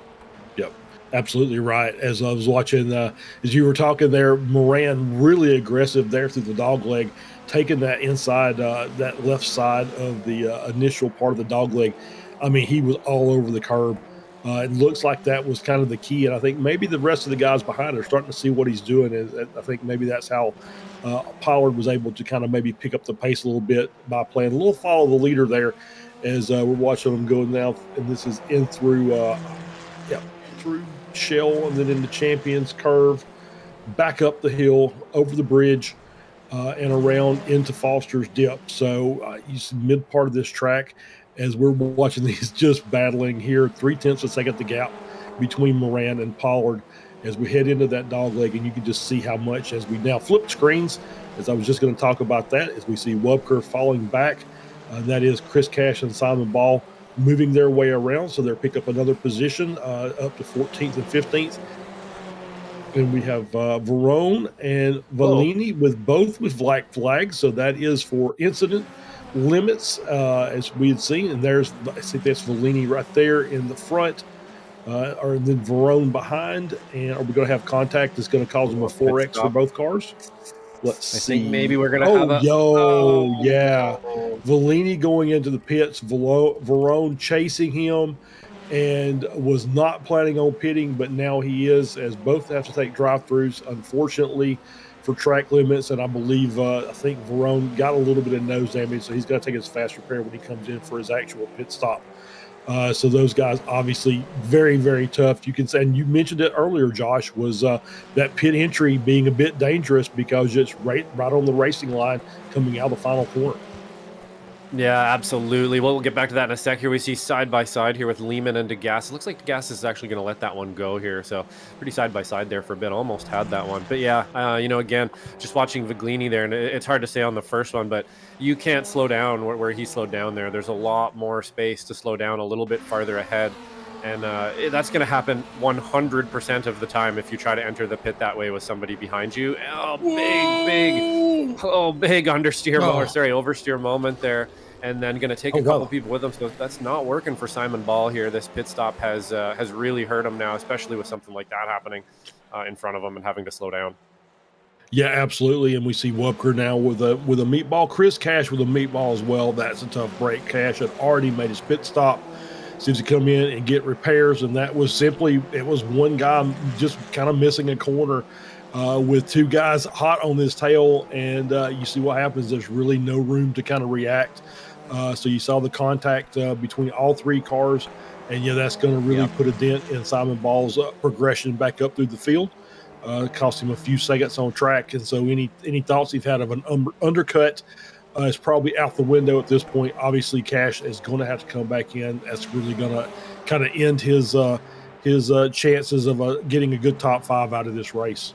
Yep, absolutely right. As I was watching, as you were talking there, Moran really aggressive there through the dog leg, taking that inside, that left side of the initial part of the dog leg. I mean, he was all over the curb. It looks like that was kind of the key, and I think maybe the rest of the guys behind are starting to see what he's doing. And I think maybe that's how Pollard was able to kind of maybe pick up the pace a little bit by playing a little follow the leader there as we're watching them go now. And this is in through Boshell and then into Champions Curve, back up the hill, over the bridge, and around into Foster's Dip. So you see mid part of this track as we're watching these just battling here, 0.3 of a second the gap between Moran and Pollard as we head into that dog leg, and you can just see how much as we now flip screens, as I was just going to talk about that, as we see Wubker falling back. That is Chris Cash and Simon Ball moving their way around, so they'll pick up another position up to 14th and 15th. And we have Verone and Vellini with black flags, so that is for incident limits, as we had seen. And I think that's Vellini right there in the front, or then Verone behind. And are we going to have contact that's going to cause them a 4X for both cars? Let's see. I think maybe we're going to have yeah. Vellini going into the pits, Verone chasing him, and was not planning on pitting, but now he is, as both have to take drive-throughs, unfortunately, for track limits. And I believe, I think Verone got a little bit of nose damage, so he's got to take his fast repair when he comes in for his actual pit stop. So those guys, obviously, very, very tough. You can say, and you mentioned it earlier, Josh, was that pit entry being a bit dangerous because it's right on the racing line coming out of the final corner. Yeah, absolutely. Well, we'll get back to that in a sec. Here we see side by side here with Lehman and DeGasse. It looks like DeGasse is actually going to let that one go here. So pretty side by side there for a bit. Almost had that one. But yeah, again, just watching Viglini there, and it's hard to say on the first one, but you can't slow down where he slowed down there. There's a lot more space to slow down a little bit farther ahead. And that's going to happen 100% of the time if you try to enter the pit that way with somebody behind you. Oh, big oversteer moment there. And then going to take a couple people with him. So that's not working for Simon Ball here. This pit stop has really hurt him now, especially with something like that happening in front of him and having to slow down. Yeah, absolutely. And we see Wubker now with a meatball. Chris Cash with a meatball as well. That's a tough break. Cash had already made his pit stop. Seems to come in and get repairs, and that was it was one guy just kind of missing a corner with two guys hot on this tail, and you see what happens. There's really no room to kind of react. So you saw the contact between all three cars, and that's going to really put a dent in Simon Ball's progression back up through the field. Cost him a few seconds on track, and so any thoughts he've had of an undercut is probably out the window at this point. Obviously, Cash is going to have to come back in. That's really going to kind of end his chances of getting a good top five out of this race.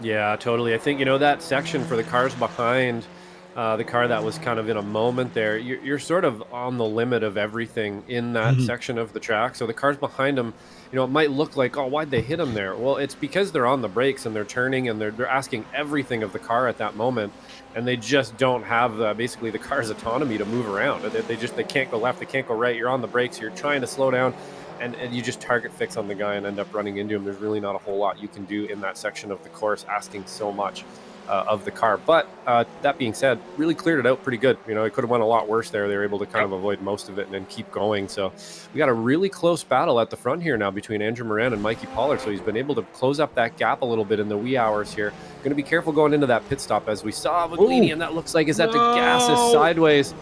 Yeah, totally. I think, that section for the cars behind the car that was kind of in a moment there, you're sort of on the limit of everything in that section of the track. So the cars behind them, it might look like, oh, why'd they hit them there? Well, it's because they're on the brakes and they're turning and they're asking everything of the car at that moment. And they just don't have basically the car's autonomy to move around. They can't go left, they can't go right. You're on the brakes, you're trying to slow down, and you just target fix on the guy and end up running into him. There's really not a whole lot you can do in that section of the course, asking so much of the car. But that being said, really cleared it out pretty good. It could have went a lot worse there. They were able to kind of avoid most of it and then keep going. So we got a really close battle at the front here now between Andrew Moran and Mikey Pollard. So he's been able to close up that gap a little bit in the wee hours here. Going to be careful going into that pit stop, as we saw Viglini, and that looks like the gas is sideways.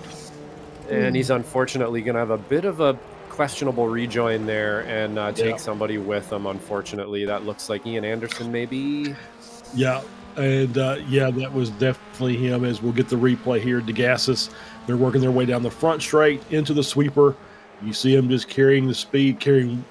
And he's unfortunately going to have a bit of a questionable rejoin there and take somebody with him, unfortunately. That looks like Ian Anderson, maybe. Yeah. And that was definitely him, as we'll get the replay here. DeGassis, they're working their way down the front straight into the sweeper. You see him just carrying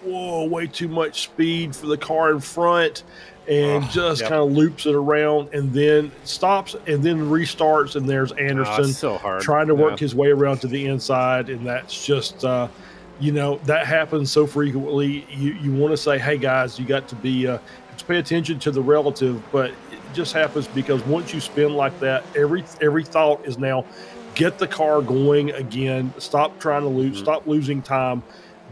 way too much speed for the car in front, and kind of loops it around and then stops and then restarts. And there's Anderson so hard. Trying to work his way around to the inside. And that's just, that happens so frequently. You want to say, hey, guys, you got to be to pay attention to the relative, but just happens because once you spin like that, every thought is now get the car going again, stop trying to lose, stop losing time,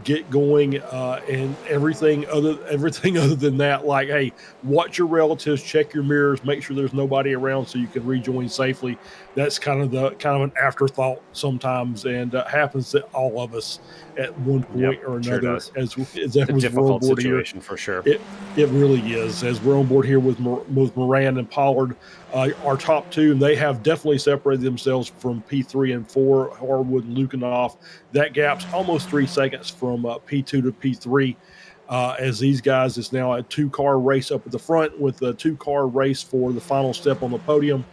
get going, and everything other than that, like, hey, watch your relatives, check your mirrors, make sure there's nobody around so you can rejoin safely. That's kind of an afterthought sometimes, and happens to all of us at one point or another. Sure as it's a difficult situation for sure. It really is. As we're on board here with Moran and Pollard, our top two, and they have definitely separated themselves from P3 and 4, Harwood and Lukanoff. That gap's almost 3 seconds from P2 to P3. as these guys, it's now a 2-car race up at the front with a 2-car race for the final step on the podium.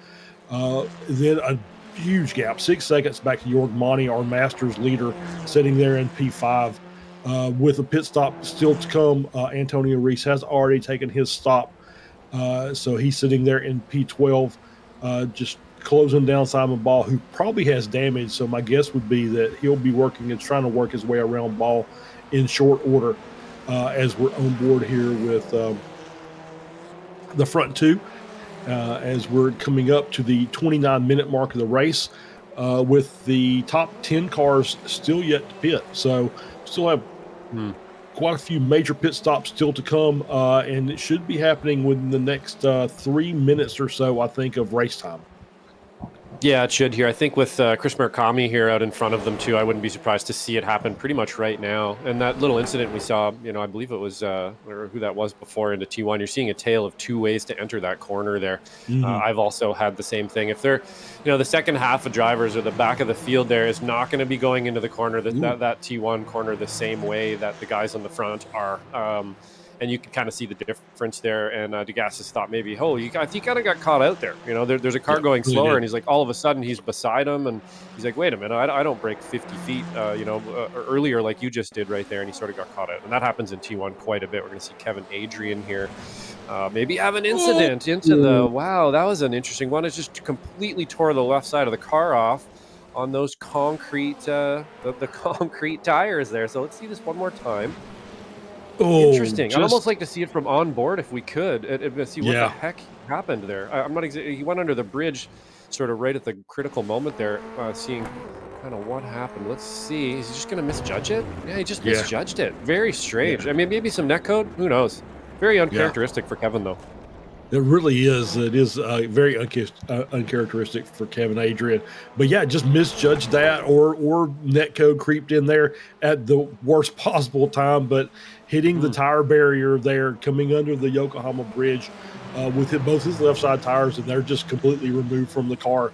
Then a huge gap, 6 seconds back to Jorg Monty, our Masters leader, sitting there in P5. With a pit stop still to come, Antonio Reese has already taken his stop. So he's sitting there in P12, just closing down Simon Ball, who probably has damage. So my guess would be that he'll be working and trying to work his way around Ball in short order as we're on board here with the front 2. As we're coming up to the 29-minute mark of the race, with the top 10 cars still yet to pit. So still have quite a few major pit stops still to come, and it should be happening within the next 3 minutes or so, I think, of race time. Yeah, it should here. I think with Chris Murakami here out in front of them too, I wouldn't be surprised to see it happen pretty much right now. And that little incident we saw, I believe it was or who that was before into T1. You're seeing a tale of 2 ways to enter that corner there. I've also had the same thing. If they're, the second half of drivers or the back of the field there is not going to be going into the corner, that T1 corner the same way that the guys on the front are. And you can kind of see the difference there. And DeGassis thought maybe, he kind of got caught out there. There's a car going slower, and he's like, all of a sudden he's beside him, and he's like, wait a minute, I don't break 50 feet, earlier like you just did right there, and he sort of got caught out. And that happens in T1 quite a bit. We're going to see Kevin Adrian here maybe have an incident into the, wow, that was an interesting one. It just completely tore the left side of the car off on those concrete, the concrete tires there. So let's see this one more time. Interesting. I'd almost like to see it from on board if we could, and see what the heck happened there. I'm not exactly. He went under the bridge, sort of right at the critical moment there, seeing kind of what happened. Let's see. Is he just going to misjudge it? Yeah, he just misjudged it. Very strange. I mean, maybe some netcode. Who knows? Very uncharacteristic for Kevin, though. It really is. It is very uncharacteristic for Kevin Adrian. But yeah, just misjudged that, or netcode creeped in there at the worst possible time. But hitting the tire barrier there, coming under the Yokohama Bridge with both his left side tires, and they're just completely removed from the car.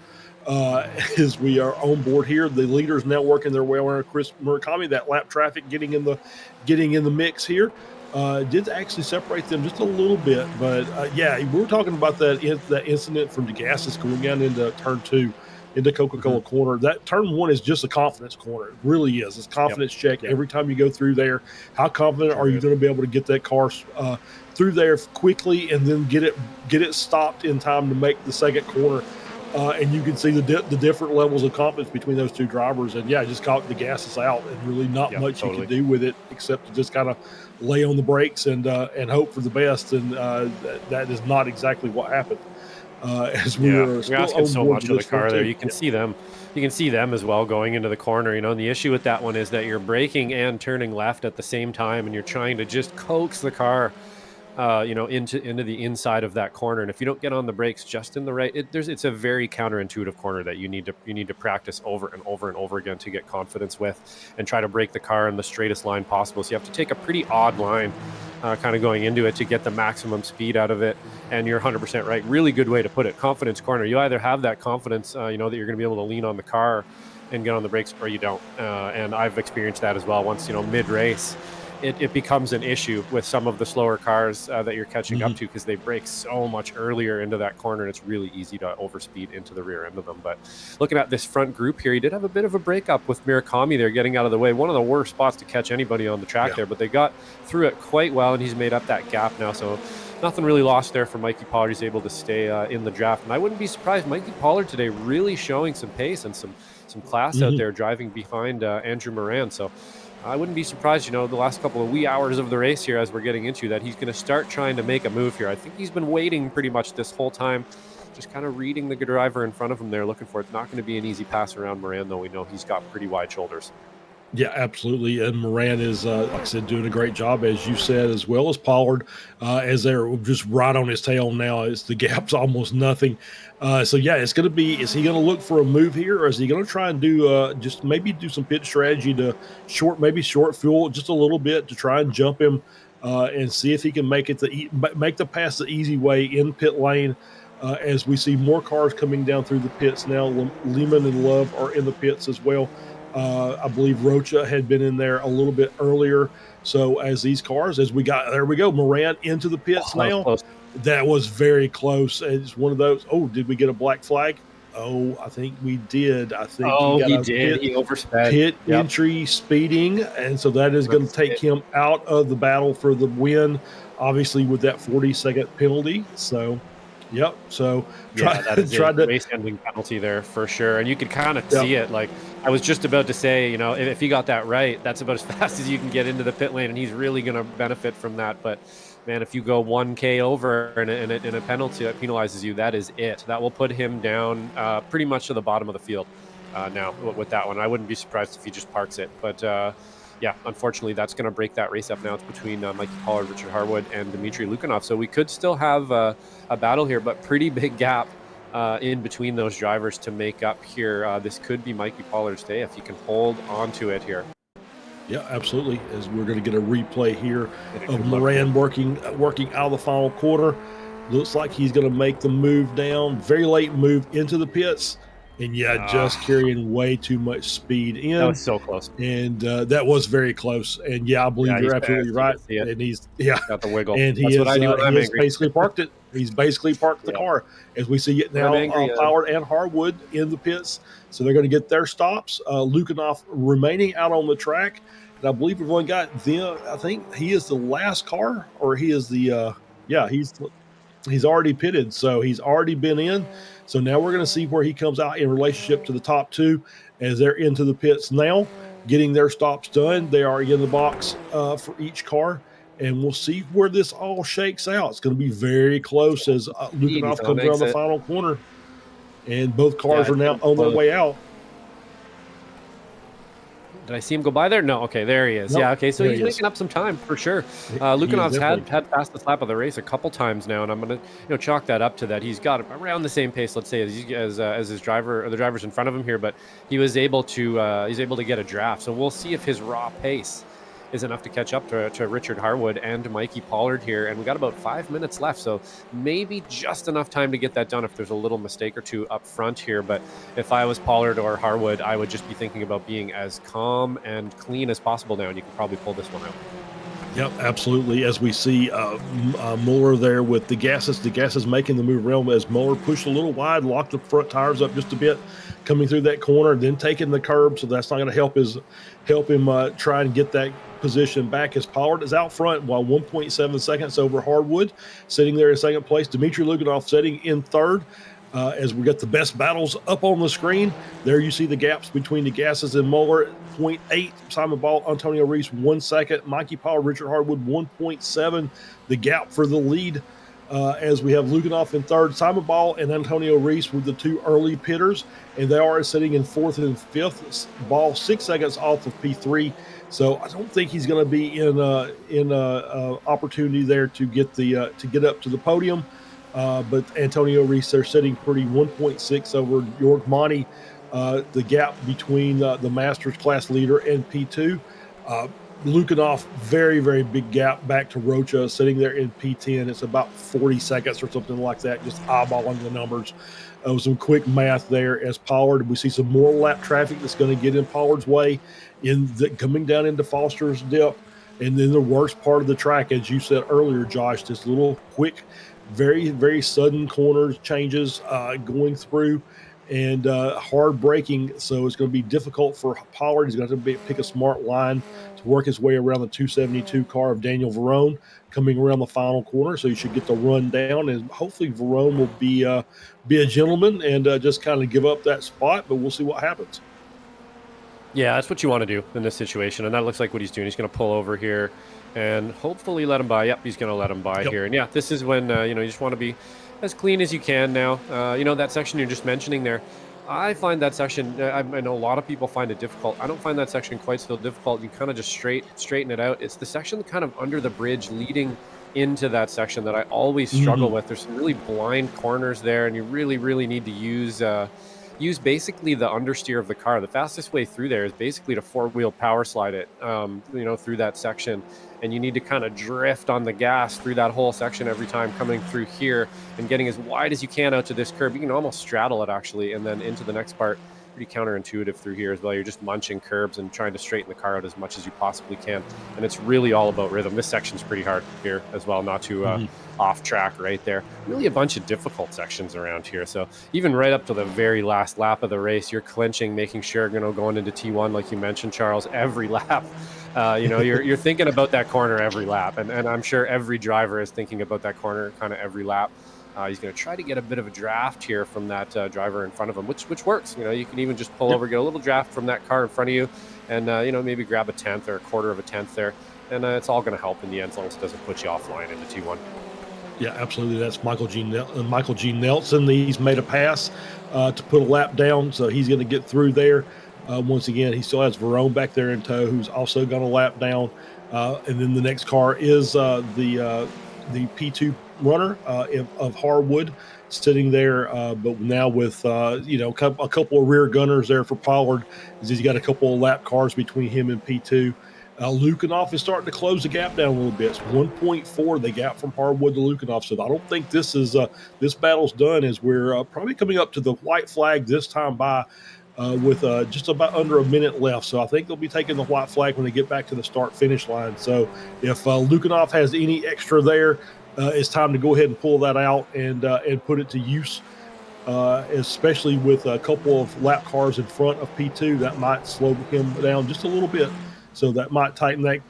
As we are on board here, the leaders now working their way around Chris Murakami. That lap traffic getting in the mix here. Did actually separate them just a little bit, but we were talking about that incident from DeGassis going down into turn 2 into Coca-Cola corner. That turn 1 is just a confidence corner. It really is. It's confidence check every time you go through there. How confident are you going to be able to get that car through there quickly and then get it stopped in time to make the second corner? And you can see the different levels of confidence between those two drivers. And just caught DeGassis out, and really not much you can do with it except to just kind of lay on the brakes and hope for the best. And that is not exactly what happened. As we're asking so much of the car there, you can see them. You can see them as well going into the corner. And the issue with that one is that you're braking and turning left at the same time, and you're trying to just coax the car into the inside of that corner. And if you don't get on the brakes just in the right, it's a very counterintuitive corner that you need to practice over and over and over again to get confidence with, and try to brake the car in the straightest line possible. So you have to take a pretty odd line kind of going into it to get the maximum speed out of it. And you're 100% right. Really good way to put it. Confidence corner. You either have that confidence, that you're going to be able to lean on the car and get on the brakes, or you don't. And I've experienced that as well. Once, mid-race, it becomes an issue with some of the slower cars that you're catching up to, because they brake so much earlier into that corner, and it's really easy to overspeed into the rear end of them. But looking at this front group here, he did have a bit of a breakup with Murakami there, getting out of the way. One of the worst spots to catch anybody on the track there, but they got through it quite well, and he's made up that gap now. So nothing really lost there for Mikey Pollard. He's able to stay in the draft. And I wouldn't be surprised. Mikey Pollard today really showing some pace and some class out there, driving behind Andrew Moran. So I wouldn't be surprised, the last couple of wee hours of the race here as we're getting into that, he's going to start trying to make a move here. I think he's been waiting pretty much this whole time, just kind of reading the driver in front of him there, looking for it. It's not going to be an easy pass around Moran, though. We know he's got pretty wide shoulders. Yeah, absolutely. And Moran is, like I said, doing a great job, as you said, as well as Pollard, as they're just right on his tail now. The gap's almost nothing. It's going to be, is he going to look for a move here, or is he going to try and do just maybe do some pit strategy to short fuel just a little bit to try and jump him and see if he can make the pass the easy way in pit lane, as we see more cars coming down through the pits now. Lehman and Love are in the pits as well. I believe Rocha had been in there a little bit earlier. So as these cars, there we go, Moran into the pits That was now. close. That was very close. It's one of those. Oh, did we get a black flag? Oh, I think we did. I think he Oh, got he a did. He oversped. pit Yep. entry speeding, and so that is going to That's take it. him out of the battle for the win, obviously with that 40-second penalty. So, yep. So Yeah, that is tried a to, race ending penalty there for sure. And you could kind of yep. see it. Like, I was just about to say, if he got that right, that's about as fast as you can get into the pit lane, and he's really going to benefit from that. But man, if you go 1K over and a penalty that penalizes you, that is it. That will put him down pretty much to the bottom of the field now with that one. I wouldn't be surprised if he just parks it. But yeah, unfortunately, that's going to break that race up now. It's between Mikey Pollard, Richard Harwood, and Dmitry Lukanov. So we could still have a battle here, but pretty big gap in between those drivers to make up here. This could be Mikey Pollard's day if he can hold on to it here. Yeah, absolutely. As we're going to get a replay here of Moran working out of the final quarter. Looks like he's going to make the move down. Very late move into the pits. And yeah, just carrying way too much speed in. That was so close. And that was very close. And yeah, I believe you're absolutely right. And he's got the wiggle. And he has basically parked it. He's basically parked the car, as we see it now. Pollard and Harwood in the pits, so they're going to get their stops. Lukanov remaining out on the track, and I believe we've only got them. I think he is the last car, or he is the he's already pitted, so he's already been in. So now we're going to see where he comes out in relationship to the top two as they're into the pits now, getting their stops done. They are in the box for each car. And we'll see where this all shakes out. It's going to be very close as Lukanov comes around the final corner. And both cars are now on their way out. Did I see him go by there? No. Okay, there he is. Nope. Yeah, okay, so he's making up some time for sure. Lukanov's had passed the lap of the race a couple times now, and I'm going to chalk that up to that. He's got around the same pace, let's say, as his driver or the drivers in front of him here, but he was able to get a draft. So we'll see if his raw pace is enough to catch up to Richard Harwood and Mikey Pollard here. And we got about 5 minutes left, so maybe just enough time to get that done if there's a little mistake or two up front here. But if I was Pollard or Harwood, I would just be thinking about being as calm and clean as possible now, and you can probably pull this one out. Yep, absolutely. As we see Muller there with the gases making the move around as Muller pushed a little wide, locked the front tires up just a bit, coming through that corner, then taking the curb. So that's not going to help him try and get that position back as Pollard is out front while 1.7 seconds over Harwood, sitting there in second place. Dmitry Lukanov sitting in third. As we get the best battles up on the screen, there you see the gaps between the gases and Muller. 0.8, Simon Ball, Antonio Reese, 1 second. Mikey Pollard, Richard Harwood, 1.7. The gap for the lead as we have Lukanov in third, Simon Ball and Antonio Reese with the two early pitters, and they are sitting in fourth and fifth. Ball 6 seconds off of P3. So I don't think he's going to be in opportunity there to get up to the podium. But Antonio Reese, they're sitting pretty 1.6 over York Monty. The gap between the Masters class leader and P2. Lukanov, very, very big gap back to Rocha, sitting there in P10. It's about 40 seconds or something like that, just eyeballing the numbers. Some quick math there as Pollard. We see some more lap traffic that's going to get in Pollard's way, coming down into Foster's dip. And then the worst part of the track, as you said earlier, Josh, this little quick, very, very sudden corners changes going through and hard braking. So it's going to be difficult for Pollard. He's going to have to pick a smart line to work his way around the 272 car of Daniel Verone coming around the final corner. So you should get the run down, and hopefully Verone will be a gentleman and just kind of give up that spot, but we'll see what happens. Yeah, that's what you want to do in this situation, and that looks like what he's doing. He's going to pull over here and hopefully let him by. Yep, he's going to let him by here. And yeah, this is when you just want to be as clean as you can now. That section you're just mentioning there, I find that section, I know a lot of people find it difficult. I don't find that section quite so difficult. You kind of just straighten it out. It's the section kind of under the bridge leading into that section that I always struggle with. There's some really blind corners there, and you really, really need to use basically the understeer of the car. The fastest way through there is basically to four-wheel power slide it, through that section. And you need to kind of drift on the gas through that whole section every time coming through here and getting as wide as you can out to this curb. You can almost straddle it, actually, and then into the next part. pretty counterintuitive through here as well. You're just munching curbs and trying to straighten the car out as much as you possibly can. And it's really all about rhythm. This section's pretty hard here as well, not too off track right there. Really a bunch of difficult sections around here. So even right up to the very last lap of the race, you're clinching, making sure, going into T1, like you mentioned, Charles, every lap. You're thinking about that corner every lap, and I'm sure every driver is thinking about that corner kind of every lap. He's going to try to get a bit of a draft here from that driver in front of him, which works. You can even just pull over, get a little draft from that car in front of you, and maybe grab a tenth or a quarter of a tenth there, and it's all going to help in the end as long as it doesn't put you offline into T1. Yeah, absolutely. That's Michael G. Nelson. He's made a pass to put a lap down, so he's going to get through there. Once again, he still has Verone back there in tow, who's also going to lap down. And then the next car is the P2 runner of Harwood sitting there, but now with a couple of rear gunners there for Pollard, as he's got a couple of lap cars between him and P2. Lukanoff is starting to close the gap down a little bit. It's 1.4 they got from Harwood to Lukanoff, so I don't think this battle's done, as we're probably coming up to the white flag this time by with just about under a minute left. So I think they'll be taking the white flag when they get back to the start-finish line. So if Lukanoff has any extra there, it's time to go ahead and pull that out and put it to use, especially with a couple of lap cars in front of P2. That might slow him down just a little bit. So that might tighten that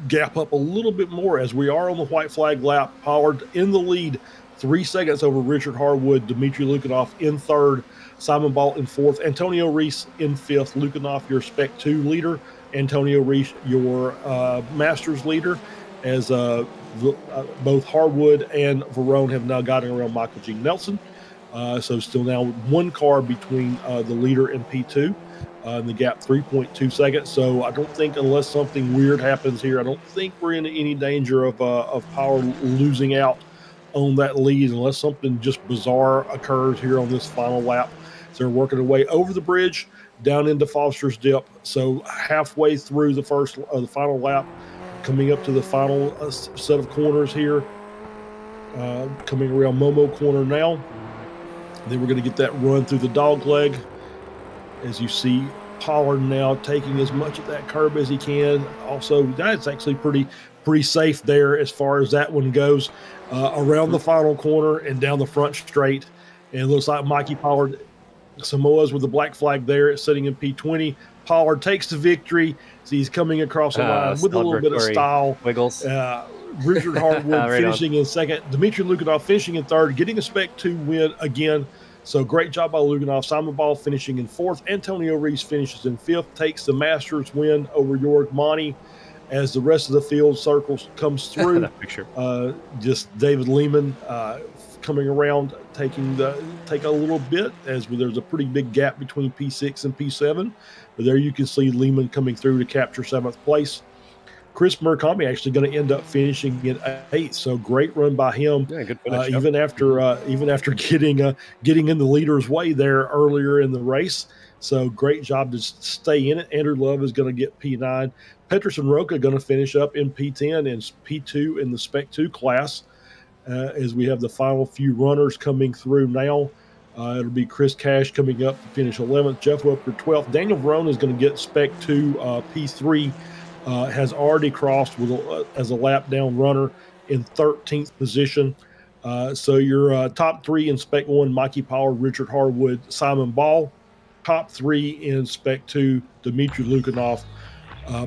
gap up a little bit more as we are on the white flag lap. Pollard in the lead, 3 seconds over Richard Harwood, Dmitry Lukanoff in third, Simon Ball in fourth, Antonio Reese in fifth, Lukanoff your Spec 2 leader, Antonio Reese your Masters leader, as both Harwood and Verone have now gotten around Michael G. Nelson. So still now one car between the leader and P2. And the gap 3.2 seconds. So I don't think, unless something weird happens here, I don't think we're in any danger of Power losing out on that lead, unless something just bizarre occurs here on this final lap. So they're working their way over the bridge down into Foster's Dip. So halfway through the final lap, coming up to the final set of corners here, coming around Momo Corner now. Then we're going to get that run through the dog leg. As you see, Pollard now taking as much of that curb as he can. Also, that's actually pretty safe there as far as that one goes. Around the final corner and down the front straight. And it looks like Mikey Pollard, Samoa's with the black flag there, sitting in P20. Pollard takes the victory. So he's coming across the line with a little bit of style. Wiggles. Richard Harwood finishing in second. Dmitry Lukanoff finishing in third, getting a Spec 2 win again. So great job by Lukanoff. Simon Ball finishing in fourth. Antonio Reese finishes in fifth, takes the Masters win over Jorg Monty. As the rest of the field circles comes through, that picture. Just David Lehman coming around, take a little bit, as there's a pretty big gap between P6 and P7. But there you can see Lehman coming through to capture seventh place. Chris Murakami actually going to end up finishing in eighth. So great run by him. Yeah, good finish. Even after getting in the leader's way there earlier in the race. So great job to stay in it. Andrew Love is going to get P9. Peterson Roca going to finish up in P10 and P2 in the Spec 2 class. As we have the final few runners coming through now. It'll be Chris Cash coming up to finish 11th. Jeff Whipper 12th. Daniel Verone is going to get Spec 2 P3. Has already crossed as a lap down runner in 13th position. So your top three in Spec 1, Mikey Pollard, Richard Harwood, Simon Ball. Top three in Spec 2, Dmitry Lukanoff,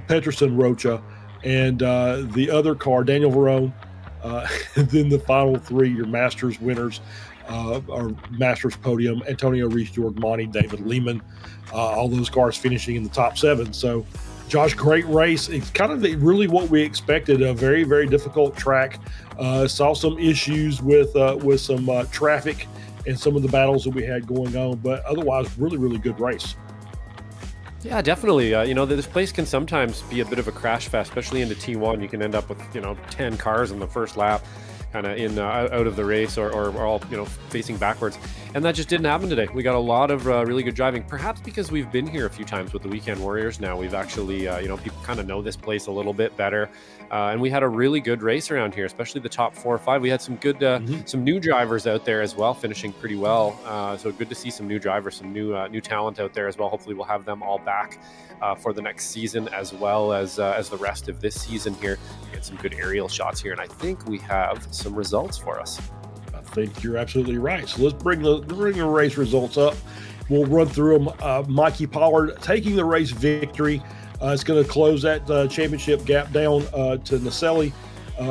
Peterson Rocha, and the other car, Daniel Verone. And then the final three, your Masters winners, our Masters podium, Antonio Reese, Jorg Monty, David Lehman. All those cars finishing in the top 7. So, Josh, great race. It's kind of really what we expected, a very, very difficult track. Saw some issues with some traffic and some of the battles that we had going on, but otherwise, really, really good race. Yeah, definitely. This place can sometimes be a bit of a crash fest, especially into T1. You can end up with, 10 cars in the first lap, kind of out of the race or all, facing backwards. And that just didn't happen today. We got a lot of really good driving, perhaps because we've been here a few times with the Weekend Warriors now. We've actually, people kind of know this place a little bit better. And we had a really good race around here, especially the top 4 or 5. We had some good, some new drivers out there as well, finishing pretty well. So good to see some new drivers, some new talent out there as well. Hopefully we'll have them all back for the next season, as well as the rest of this season here. Get some good aerial shots here, and I think we have some results for us. I think you're absolutely right. So let's bring the race results up. We'll run through them. Mikey Pollard taking the race victory. It's going to close that championship gap down to Naselli.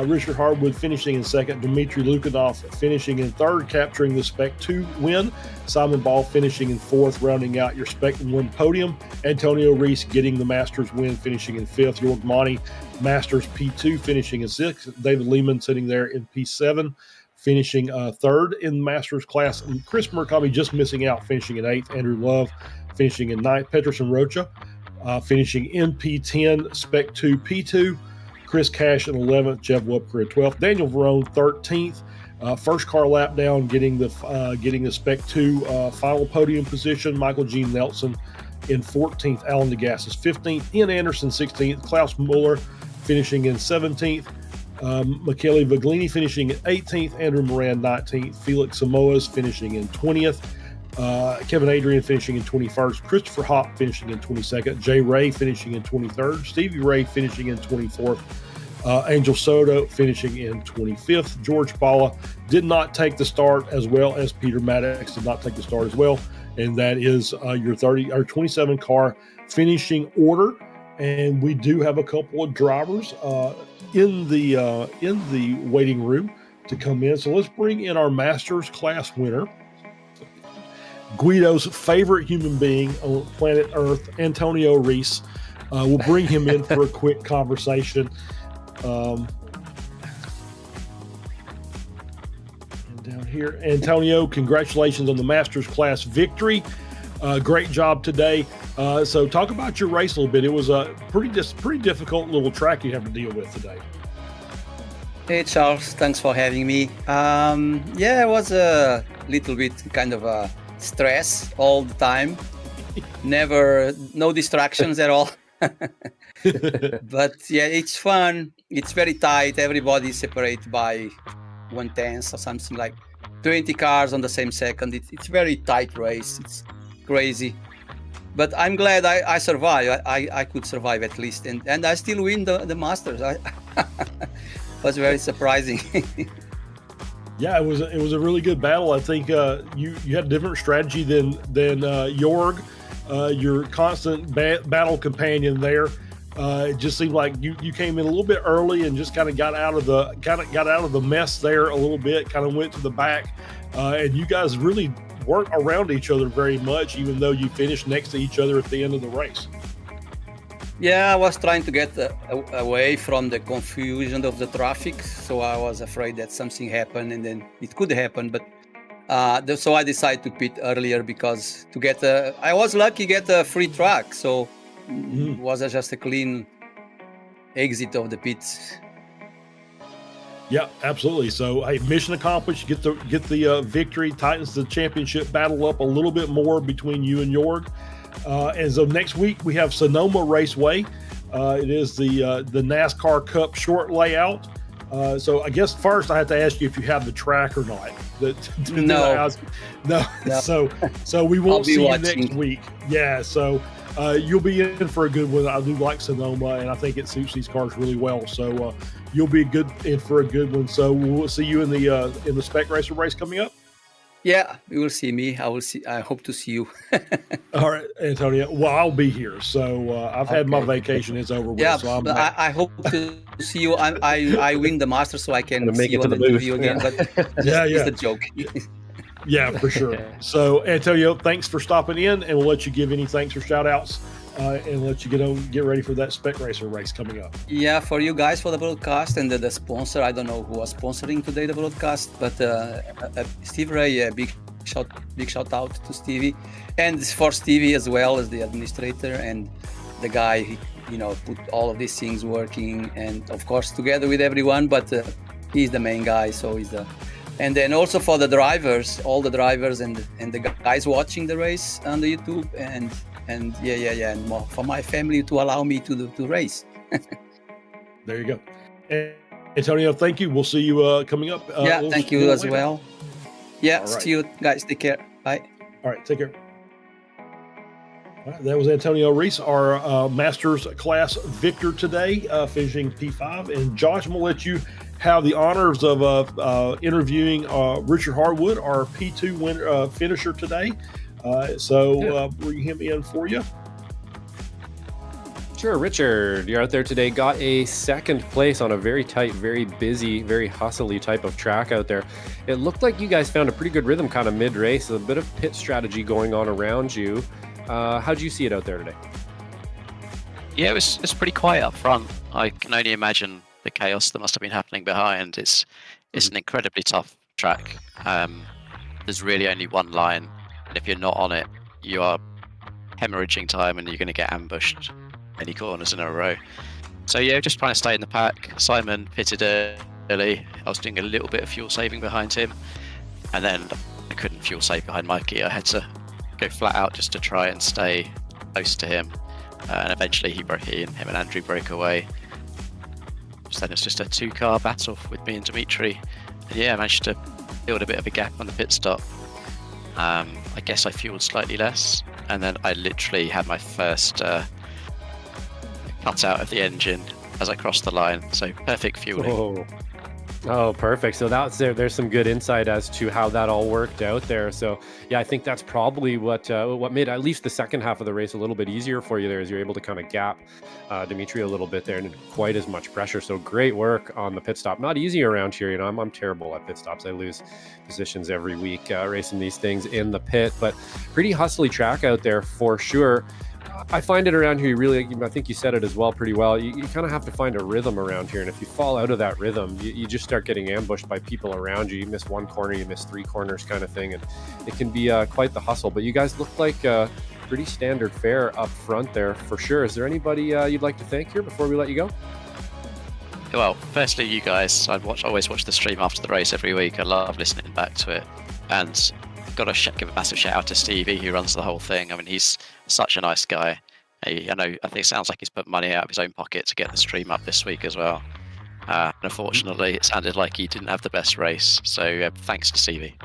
Richard Hardwood finishing in second. Dmitry Lukanov finishing in third, capturing the Spec 2 win. Simon Ball finishing in fourth, rounding out your Spec 1 podium. Antonio Reese getting the Masters win, finishing in fifth. Jorg Monty, Masters P2, finishing in sixth. David Lehman sitting there in P7, finishing third in the Masters class. And Chris Murakami just missing out, finishing in eighth. Andrew Love finishing in ninth. Peterson Rocha finishing in P10, Spec 2 P2. Chris Cash in 11th, Jeff Wupker at 12th, Daniel Verone 13th, first car lap down, getting the Spec 2 final podium position. Michael Gene Nelson in 14th, Alan DeGassis 15th, Ian Anderson 16th, Klaus Muller finishing in 17th, Michele Viglini finishing at 18th, Andrew Moran 19th, Felix Samoas finishing in 20th, Kevin Adrian finishing in 21st, Christopher Hopp finishing in 22nd, Jay Ray finishing in 23rd, Stevie Ray finishing in 24th, Angel Soto finishing in 25th. George Bala did not take the start, as well as Peter Maddox did not take the start as well, and that is your 27 car finishing order. And we do have a couple of drivers in the waiting room to come in. So let's bring in our Masters class winner, Guido's favorite human being on planet Earth, Antonio Reese. We'll bring him in for a quick conversation. And down here, Antonio, congratulations on the Masters class victory. Great job today. So talk about your race a little bit. It was a pretty difficult little track you have to deal with today. Hey, Charles. Thanks for having me. It was a little bit kind of a stress all the time. No distractions at all. But yeah, it's fun. It's very tight. Everybody is separated by 1/10 or something, like 20 cars on the same second. It's very tight race. It's crazy. But I'm glad I survived. I could survive at least. And I still win the Masters. Was very surprising. Yeah, it was a really good battle. I think you had a different strategy than Jorg, your constant battle companion there. It just seemed like you came in a little bit early and just kind of got out of the mess there a little bit. Kind of went to the back, and you guys really weren't around each other very much, even though you finished next to each other at the end of the race. Yeah, I was trying to get away from the confusion of the traffic, so I was afraid that something happened, and then it could happen. But so I decided to pit earlier because I was lucky to get a free track, so it was just a clean exit of the pits. Yeah, absolutely. So, hey, mission accomplished. Get the victory. Tightens the championship battle up a little bit more between you and Jorg. And so next week we have Sonoma Raceway. It is the NASCAR Cup short layout. So I guess first I have to ask you if you have the track or not. No. So we won't see you watching next week. Yeah. So you'll be in for a good one. I do like Sonoma, and I think it suits these cars really well. So you'll be in for a good one. So we'll see you in the Spec Racer race coming up. Yeah, you will see me. I hope to see you. All right, Antonio. Well, I'll be here. So I've had my vacation is over with. Yeah, so I hope to see you. I win the Masters so I can see you on the TV again. But it's a joke. Yeah, for sure. So, Antonio, thanks for stopping in, and we'll let you give any thanks or shout-outs and let you get ready for that Spec Racer race coming up. Yeah, for you guys for the broadcast and the sponsor. I don't know who was sponsoring today the broadcast, but Steve Ray, big shout out to Stevie, and for Stevie as well as the administrator and the guy, put all of these things working, and of course together with everyone. But he's the main guy, so he's the And then also for the drivers, all the drivers and the guys watching the race on the YouTube, and and more for my family to allow me to race. There you go. And Antonio, thank you. We'll see you coming up. Thank you as later. well. Yeah, All right. see you guys. Take care. Bye. All right, take care. All right, that was Antonio Reese, our Masters class victor today, finishing P5. And Josh, I'm going to let you have the honors of interviewing Richard Harwood, our P2 finisher today. Bring him in for you. Sure, Richard, you're out there today, got a second place on a very tight, very busy, very hustly type of track out there. It looked like you guys found a pretty good rhythm kind of mid-race, a bit of pit strategy going on around you. How'd you see it out there today? Yeah, it's pretty quiet up front. I can only imagine the chaos that must have been happening behind. It's an incredibly tough track. There's really only one line, and if you're not on it, you are hemorrhaging time and you're going to get ambushed many corners in a row. So yeah, just trying to stay in the pack. Simon pitted early. I was doing a little bit of fuel saving behind him, and then I couldn't fuel save behind Mikey. I had to go flat out just to try and stay close to him, and eventually him and Andrew broke away. So then it's just a 2-car battle with me and Dimitri, and yeah, I managed to build a bit of a gap on the pit stop. I guess I fueled slightly less, and then I literally had my first cut out of the engine as I crossed the line, so perfect fueling. Oh, perfect. So there's some good insight as to how that all worked out there. So yeah, I think that's probably what made at least the second half of the race a little bit easier for you there, is you're able to kind of gap Dimitri a little bit there, and quite as much pressure. So great work on the pit stop. Not easy around here. You know, I'm terrible at pit stops. I lose positions every week racing these things in the pit, but pretty hustly track out there for sure. I find it around here, I think you said it as well pretty well. You kind of have to find a rhythm around here. And if you fall out of that rhythm, you just start getting ambushed by people around you. You miss one corner, you miss 3 corners kind of thing. And it can be quite the hustle. But you guys look like pretty standard fare up front there for sure. Is there anybody you'd like to thank here before we let you go? Well, firstly, you guys. I always watch the stream after the race every week. I love listening back to it. And got to give a massive shout out to Stevie, who runs the whole thing. I mean, he's such a nice guy. I think it sounds like he's put money out of his own pocket to get the stream up this week as well. And unfortunately, it sounded like he didn't have the best race. So thanks to Stevie.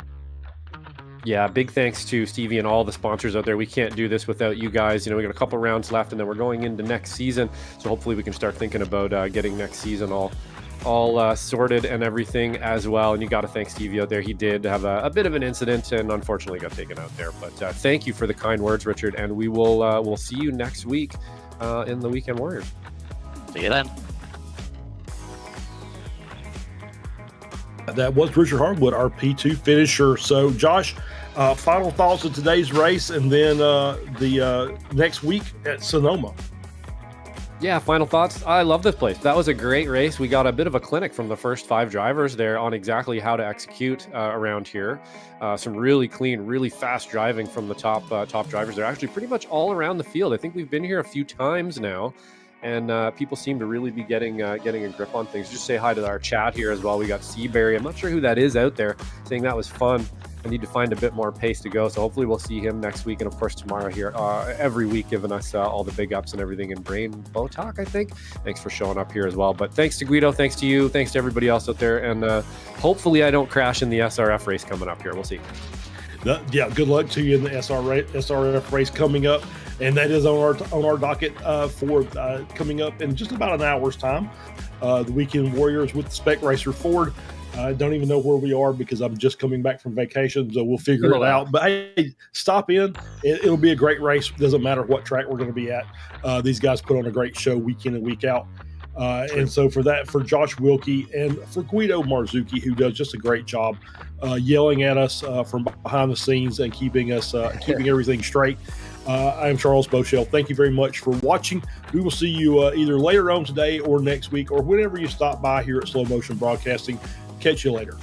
Yeah, big thanks to Stevie and all the sponsors out there. We can't do this without you guys. You know, we got a couple rounds left, and then we're going into next season. So hopefully we can start thinking about getting next season all sorted and everything as well. And you got to thank Stevie out there. He did have a bit of an incident and unfortunately got taken out there. But thank you for the kind words, Richard. And we will we'll see you next week in the Weekend Warriors. See you then. That was Richard Harwood, our P2 finisher. So, Josh, final thoughts of today's race, and then the next week at Sonoma. Yeah, final thoughts. I love this place. That was a great race. We got a bit of a clinic from the first 5 drivers there on exactly how to execute around here. Some really clean, really fast driving from the top drivers. They're actually pretty much all around the field. I think we've been here a few times now, and people seem to really be getting a grip on things. Just say hi to our chat here as well. We got Seaberry. I'm not sure who that is out there, saying that was fun. I need to find a bit more pace to go, so hopefully we'll see him next week, and of course tomorrow here every week, giving us all the big ups and everything in Rainbow Talk, I think. Thanks for showing up here as well. But thanks to Guido, thanks to you, thanks to everybody else out there, and hopefully I don't crash in the SRF race coming up here. We'll see. Good luck to you in the SRF race coming up, and that is on our docket for coming up in just about an hour's time. The Weekend Warriors with the Spec Racer Ford. I don't even know where we are because I'm just coming back from vacation, so we'll figure it out. But hey, stop in. It'll be a great race. Doesn't matter what track we're going to be at. These guys put on a great show week in and week out. And so for Josh Wilkie and for Guido Marzucchi, who does just a great job yelling at us from behind the scenes and keeping everything straight. I am Charles Boshell. Thank you very much for watching. We will see you either later on today or next week or whenever you stop by here at Slow Motion Broadcasting. Catch you later.